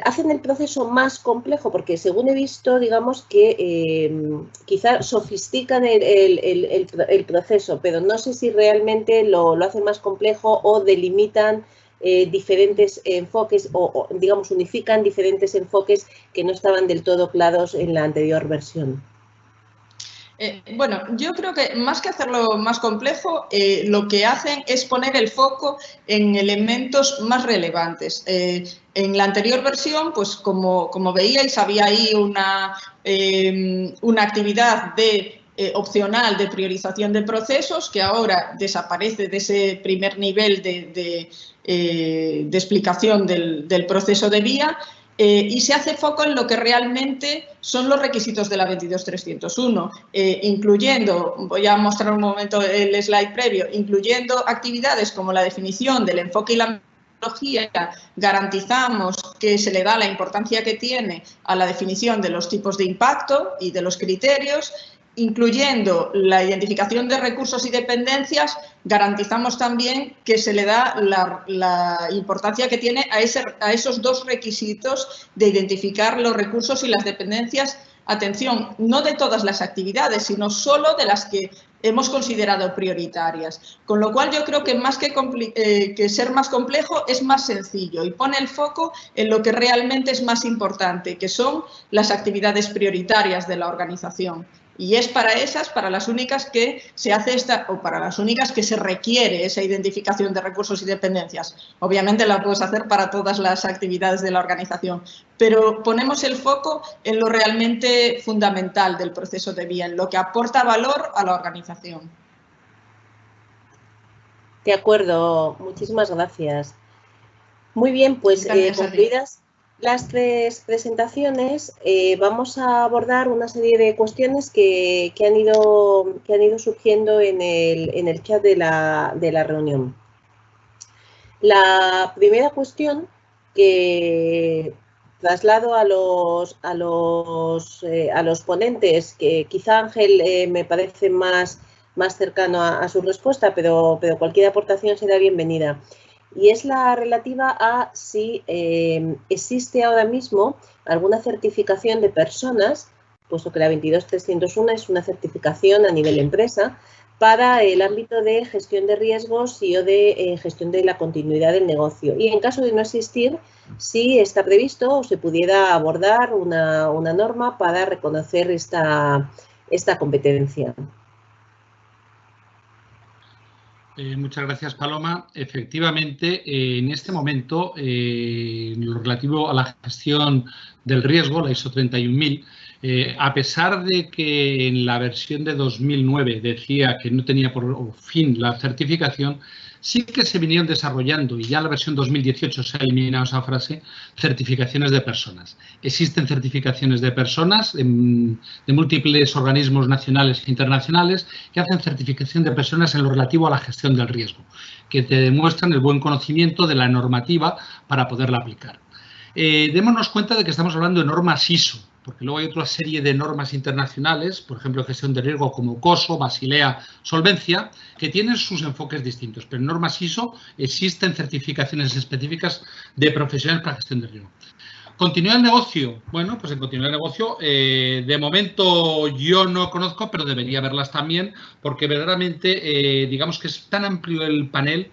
hacen el proceso más complejo porque, según he visto, digamos que quizá sofistican el proceso, pero no sé si realmente lo hacen más complejo o delimitan diferentes enfoques o, digamos, unifican diferentes enfoques que no estaban del todo claros en la anterior versión. Bueno, yo creo que más que hacerlo más complejo, lo que hacen es poner el foco en elementos más relevantes. En la anterior versión, pues como veíais, había ahí una actividad opcional de priorización de procesos que ahora desaparece de ese primer nivel de explicación del proceso de VIA. Y se hace foco en lo que realmente son los requisitos de la 22.301, incluyendo, voy a mostrar un momento el slide previo, incluyendo actividades como la definición del enfoque y la metodología, garantizamos que se le da la importancia que tiene a la definición de los tipos de impacto y de los criterios. Incluyendo la identificación de recursos y dependencias, garantizamos también que se le da la importancia que tiene a esos dos requisitos de identificar los recursos y las dependencias. Atención, no de todas las actividades, sino solo de las que hemos considerado prioritarias. Con lo cual, yo creo que más que ser más complejo, es más sencillo y pone el foco en lo que realmente es más importante, que son las actividades prioritarias de la organización. Y es para las únicas que se hace para las únicas que se requiere esa identificación de recursos y dependencias. Obviamente la puedes hacer para todas las actividades de la organización, pero ponemos el foco en lo realmente fundamental del proceso de VIA, en lo que aporta valor a la organización. De acuerdo, muchísimas gracias. Muy bien, pues concluidas las tres presentaciones, vamos a abordar una serie de cuestiones que han ido surgiendo en el chat de la reunión. La primera cuestión que traslado a los ponentes, que quizá Ángel me parece más cercano a su respuesta, pero cualquier aportación será bienvenida. Y es la relativa a si existe ahora mismo alguna certificación de personas, puesto que la 22.301 es una certificación a nivel empresa, para el ámbito de gestión de riesgos y o de gestión de la continuidad del negocio. Y en caso de no existir, si está previsto o se pudiera abordar una norma para reconocer esta competencia. Muchas gracias, Paloma. Efectivamente, en este momento, en lo relativo a la gestión del riesgo, la ISO 31000, A pesar de que en la versión de 2009 decía que no tenía por fin la certificación, sí que se vinieron desarrollando, y ya en la versión 2018 se ha eliminado esa frase, certificaciones de personas. Existen certificaciones de personas de múltiples organismos nacionales e internacionales que hacen certificación de personas en lo relativo a la gestión del riesgo, que te demuestran el buen conocimiento de la normativa para poderla aplicar. Démonos cuenta de que estamos hablando de normas ISO, porque luego hay otra serie de normas internacionales, por ejemplo, gestión de riesgo como COSO, Basilea, Solvencia, que tienen sus enfoques distintos. Pero en normas ISO existen certificaciones específicas de profesionales para gestión de riesgo. ¿Continúa el negocio? Bueno, pues en continuar el negocio, de momento yo no conozco, pero debería verlas también, porque verdaderamente, digamos que es tan amplio el panel,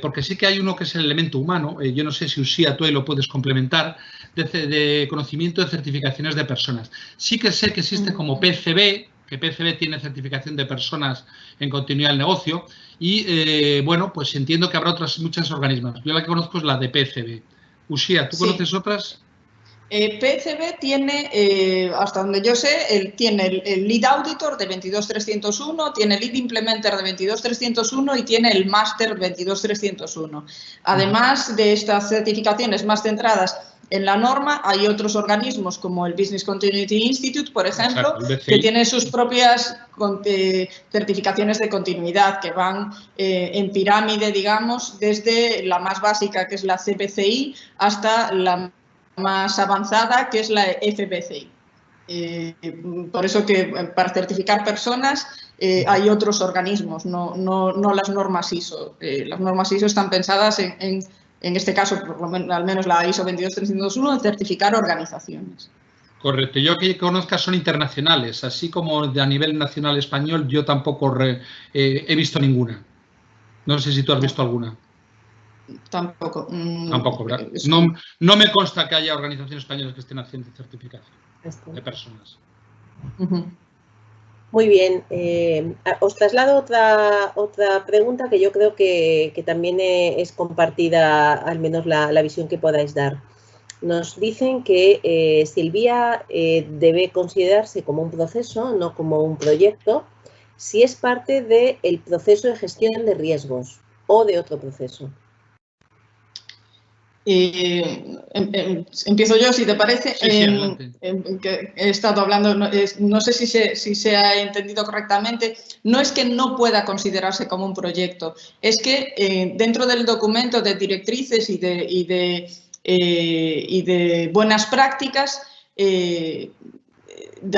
porque sí que hay uno que es el elemento humano, yo no sé si Uxía, tú ahí lo puedes complementar, de conocimiento de certificaciones de personas. Sí que sé que existe como PCB, que PCB tiene certificación de personas en continuidad del negocio, y bueno, pues entiendo que habrá otras muchos organismos. Yo la que conozco es la de PCB. Uxía, ¿tú conoces otras? PCB tiene, hasta donde yo sé, tiene el Lead Auditor de 22301, tiene el Lead Implementer de 22301 y tiene el Master 22301. Además de estas certificaciones más centradas en la norma, hay otros organismos como el Business Continuity Institute, por ejemplo, que tienen sus propias certificaciones de continuidad que van en pirámide, digamos, desde la más básica, que es la CPCI, hasta la más avanzada, que es la FBCI. Por eso que para certificar personas hay otros organismos, no las normas ISO. Las normas ISO están pensadas en este caso, por lo menos, al menos la ISO 22301, en certificar organizaciones. Correcto. Yo que conozca son internacionales, así como a nivel nacional español yo tampoco he visto ninguna. No sé si tú has visto alguna. Tampoco. Tampoco, ¿verdad? No me consta que haya organizaciones españolas que estén haciendo certificación de personas. Muy bien. Os traslado otra pregunta que yo creo que también es compartida, al menos la visión que podáis dar. Nos dicen que si el BIA debe considerarse como un proceso, no como un proyecto, si es parte del proceso de gestión de riesgos o de otro proceso. Empiezo yo, si te parece. Sí, que he estado hablando, no sé si se ha entendido correctamente, no es que no pueda considerarse como un proyecto, es que dentro del documento de directrices y de buenas prácticas, de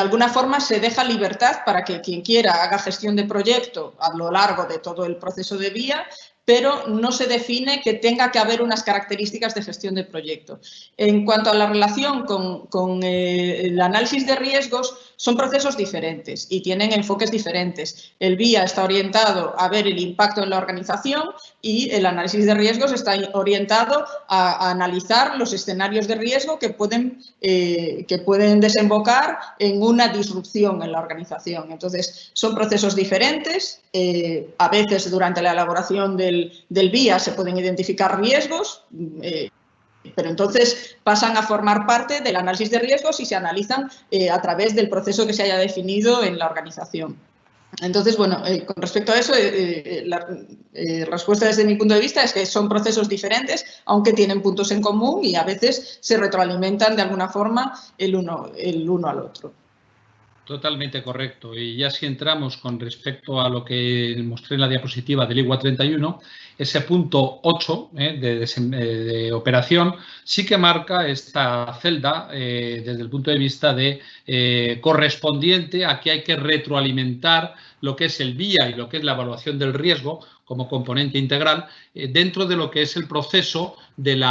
alguna forma se deja libertad para que quien quiera haga gestión de proyecto a lo largo de todo el proceso de BIA, pero no se define que tenga que haber unas características de gestión de proyecto. En cuanto a la relación con el análisis de riesgos, son procesos diferentes y tienen enfoques diferentes. El BIA está orientado a ver el impacto en la organización y el análisis de riesgos está orientado a analizar los escenarios de riesgo que pueden desembocar en una disrupción en la organización. Entonces, son procesos diferentes. A veces, durante la elaboración del BIA se pueden identificar riesgos, pero entonces pasan a formar parte del análisis de riesgos y se analizan a través del proceso que se haya definido en la organización. Entonces, bueno, con respecto a eso, la respuesta desde mi punto de vista es que son procesos diferentes, aunque tienen puntos en común y a veces se retroalimentan de alguna forma el uno al otro. Totalmente correcto. Y ya si entramos con respecto a lo que mostré en la diapositiva del IWA 31, ese punto 8 de operación sí que marca esta celda desde el punto de vista de correspondiente a que hay que retroalimentar lo que es el BIA y lo que es la evaluación del riesgo como componente integral dentro de lo que es el proceso del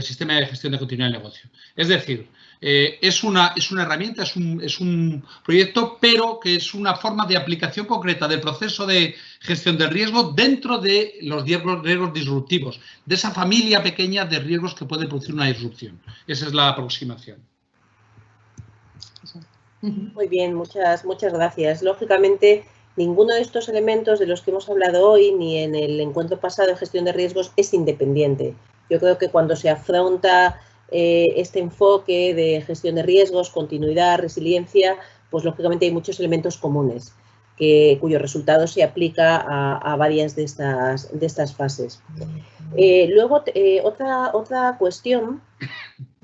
sistema de gestión de continuidad del negocio. Es decir, es una herramienta, es un proyecto, pero que es una forma de aplicación concreta del proceso de gestión del riesgo dentro de los riesgos disruptivos, de esa familia pequeña de riesgos que puede producir una disrupción. Esa es la aproximación. Muy bien, muchas gracias. Lógicamente, ninguno de estos elementos de los que hemos hablado hoy, ni en el encuentro pasado de gestión de riesgos, es independiente. Yo creo que cuando se afronta este enfoque de gestión de riesgos, continuidad, resiliencia, pues lógicamente hay muchos elementos comunes cuyo resultado se aplica a varias de estas fases. Luego, otra cuestión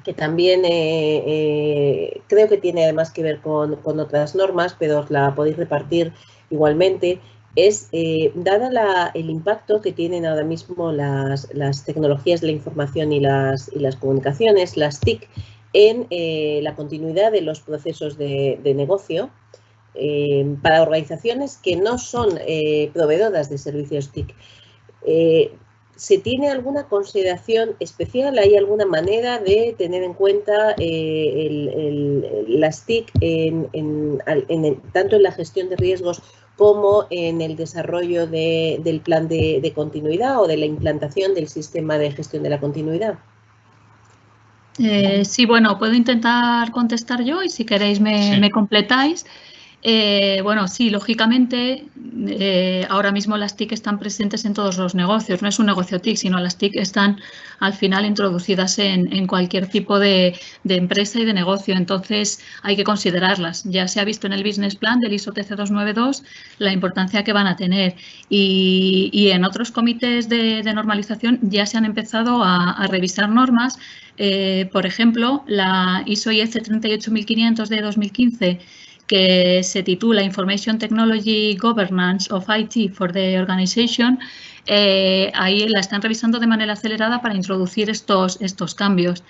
que también creo que tiene además que ver con otras normas, pero os la podéis repartir igualmente, es, dada el impacto que tienen ahora mismo las tecnologías de la información y las comunicaciones, las TIC, en la continuidad de los procesos de negocio, para organizaciones que no son proveedoras de servicios TIC. ¿Se tiene alguna consideración especial? ¿Hay alguna manera de tener en cuenta las TIC tanto en la gestión de riesgos como en el desarrollo del plan de continuidad o de la implantación del sistema de gestión de la continuidad? Sí, bueno, puedo intentar contestar yo y si queréis me completáis. Bueno, sí, lógicamente, ahora mismo las TIC están presentes en todos los negocios. No es un negocio TIC, sino las TIC están al final introducidas en cualquier tipo de empresa y de negocio. Entonces, hay que considerarlas. Ya se ha visto en el Business Plan del ISO TC292 la importancia que van a tener. Y en otros comités de normalización ya se han empezado a revisar normas. Por ejemplo, la ISO IEC 38500 de 2015, que se titula Information Technology Governance of IT for the Organization, ahí la están revisando de manera acelerada para introducir estos cambios.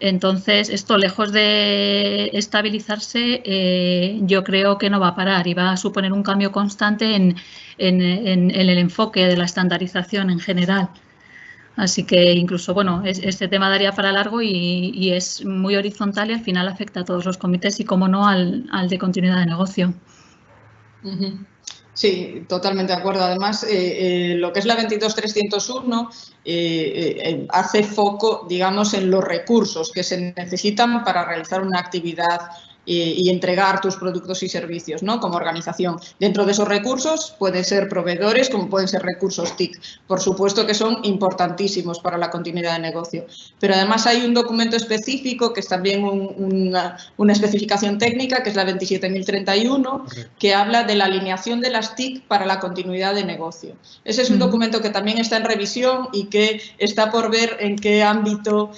Entonces, esto lejos de estabilizarse, yo creo que no va a parar y va a suponer un cambio constante en el enfoque de la estandarización en general. Así que incluso, bueno, este tema daría para largo y es muy horizontal y al final afecta a todos los comités y, como no, al de continuidad de negocio. Sí, totalmente de acuerdo. Además, lo que es la 22301 hace foco, digamos, en los recursos que se necesitan para realizar una actividad y entregar tus productos y servicios, ¿no?, como organización. Dentro de esos recursos pueden ser proveedores, como pueden ser recursos TIC. Por supuesto que son importantísimos para la continuidad de negocio. Pero además hay un documento específico que es también una especificación técnica, que es la 27031, que habla de la alineación de las TIC para la continuidad de negocio. Ese es un documento que también está en revisión y que está por ver en qué ámbito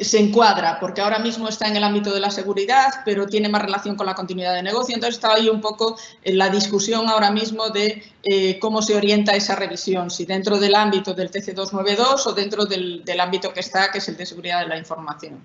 se encuadra, porque ahora mismo está en el ámbito de la seguridad, pero tiene más relación con la continuidad de negocio. Entonces está ahí un poco en la discusión ahora mismo de cómo se orienta esa revisión, si dentro del ámbito del TC292 o dentro del ámbito que está, que es el de seguridad de la información.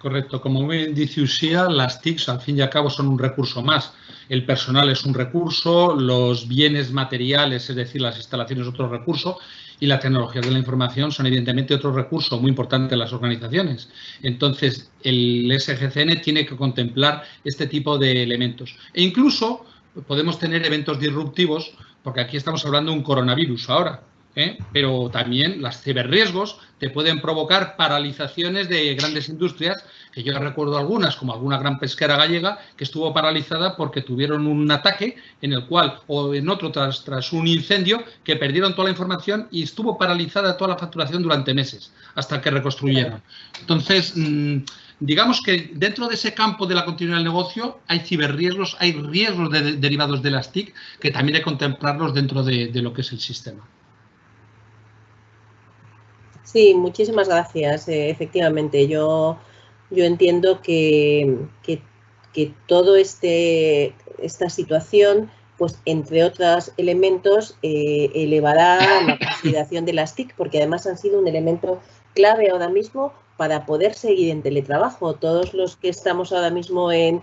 Correcto. Como bien dice Uxía, las TICs al fin y al cabo son un recurso más. El personal es un recurso, los bienes materiales, es decir, las instalaciones, otro recurso, y la tecnología de la información son evidentemente otro recurso muy importante en las organizaciones. Entonces, el SGCN tiene que contemplar este tipo de elementos. E incluso podemos tener eventos disruptivos, porque aquí estamos hablando de un coronavirus ahora, pero también las ciberriesgos te pueden provocar paralizaciones de grandes industrias, que yo recuerdo algunas, como alguna gran pesquera gallega, que estuvo paralizada porque tuvieron un ataque en el cual, o en otro tras un incendio, que perdieron toda la información y estuvo paralizada toda la facturación durante meses, hasta que reconstruyeron. Entonces, digamos que dentro de ese campo de la continuidad del negocio hay ciberriesgos, hay riesgos derivados de las TIC, que también hay que contemplarlos dentro de lo que es el sistema. Sí, muchísimas gracias. Efectivamente, yo entiendo que todo esta situación, pues entre otros elementos, elevará la consideración de las TIC, porque además han sido un elemento clave ahora mismo para poder seguir en teletrabajo. Todos los que estamos ahora mismo en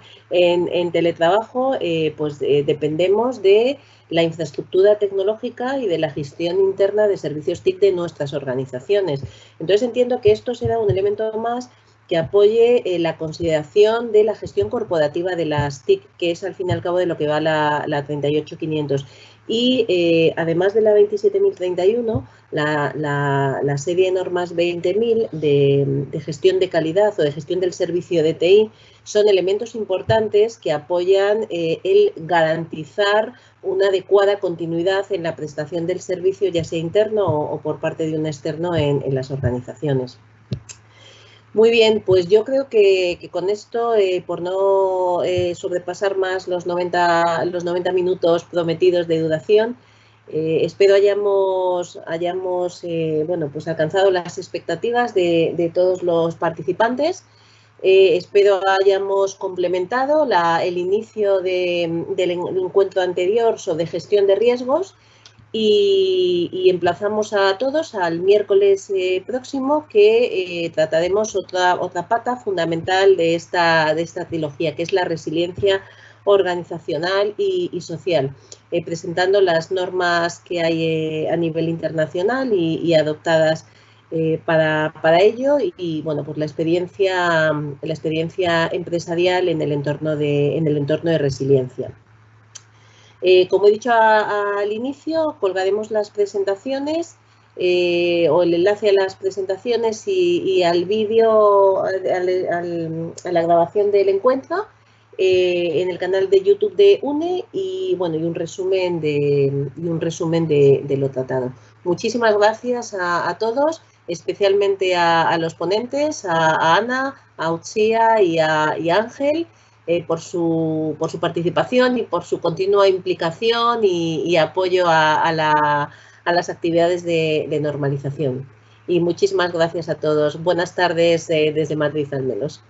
teletrabajo, pues dependemos de la infraestructura tecnológica y de la gestión interna de servicios TIC de nuestras organizaciones. Entonces entiendo que esto será un elemento más que apoye la consideración de la gestión corporativa de las TIC, que es al fin y al cabo de lo que va la 38500. Y además de la 27031, la serie de normas 20.000 de gestión de calidad o de gestión del servicio de TI son elementos importantes que apoyan el garantizar una adecuada continuidad en la prestación del servicio, ya sea interno o por parte de un externo en las organizaciones. Muy bien, pues yo creo que con esto, por no sobrepasar más los 90 minutos prometidos de duración, espero hayamos bueno, pues alcanzado las expectativas de todos los participantes. Espero hayamos complementado el inicio del encuentro anterior sobre gestión de riesgos. Y emplazamos a todos al miércoles próximo, que trataremos otra pata fundamental de esta trilogía, que es la resiliencia organizacional y social, presentando las normas que hay a nivel internacional y adoptadas para ello, y bueno, pues la experiencia empresarial en el entorno de resiliencia. Como he dicho al inicio, colgaremos las presentaciones o el enlace a las presentaciones y al vídeo, a la grabación del encuentro en el canal de YouTube de UNE, y bueno, y un resumen de lo tratado. Muchísimas gracias a todos, especialmente a los ponentes, a Ana, a Utzia y a Ángel, por su participación y por su continua implicación y apoyo a las actividades de normalización. Y muchísimas gracias a todos. Buenas tardes desde Madrid, al menos.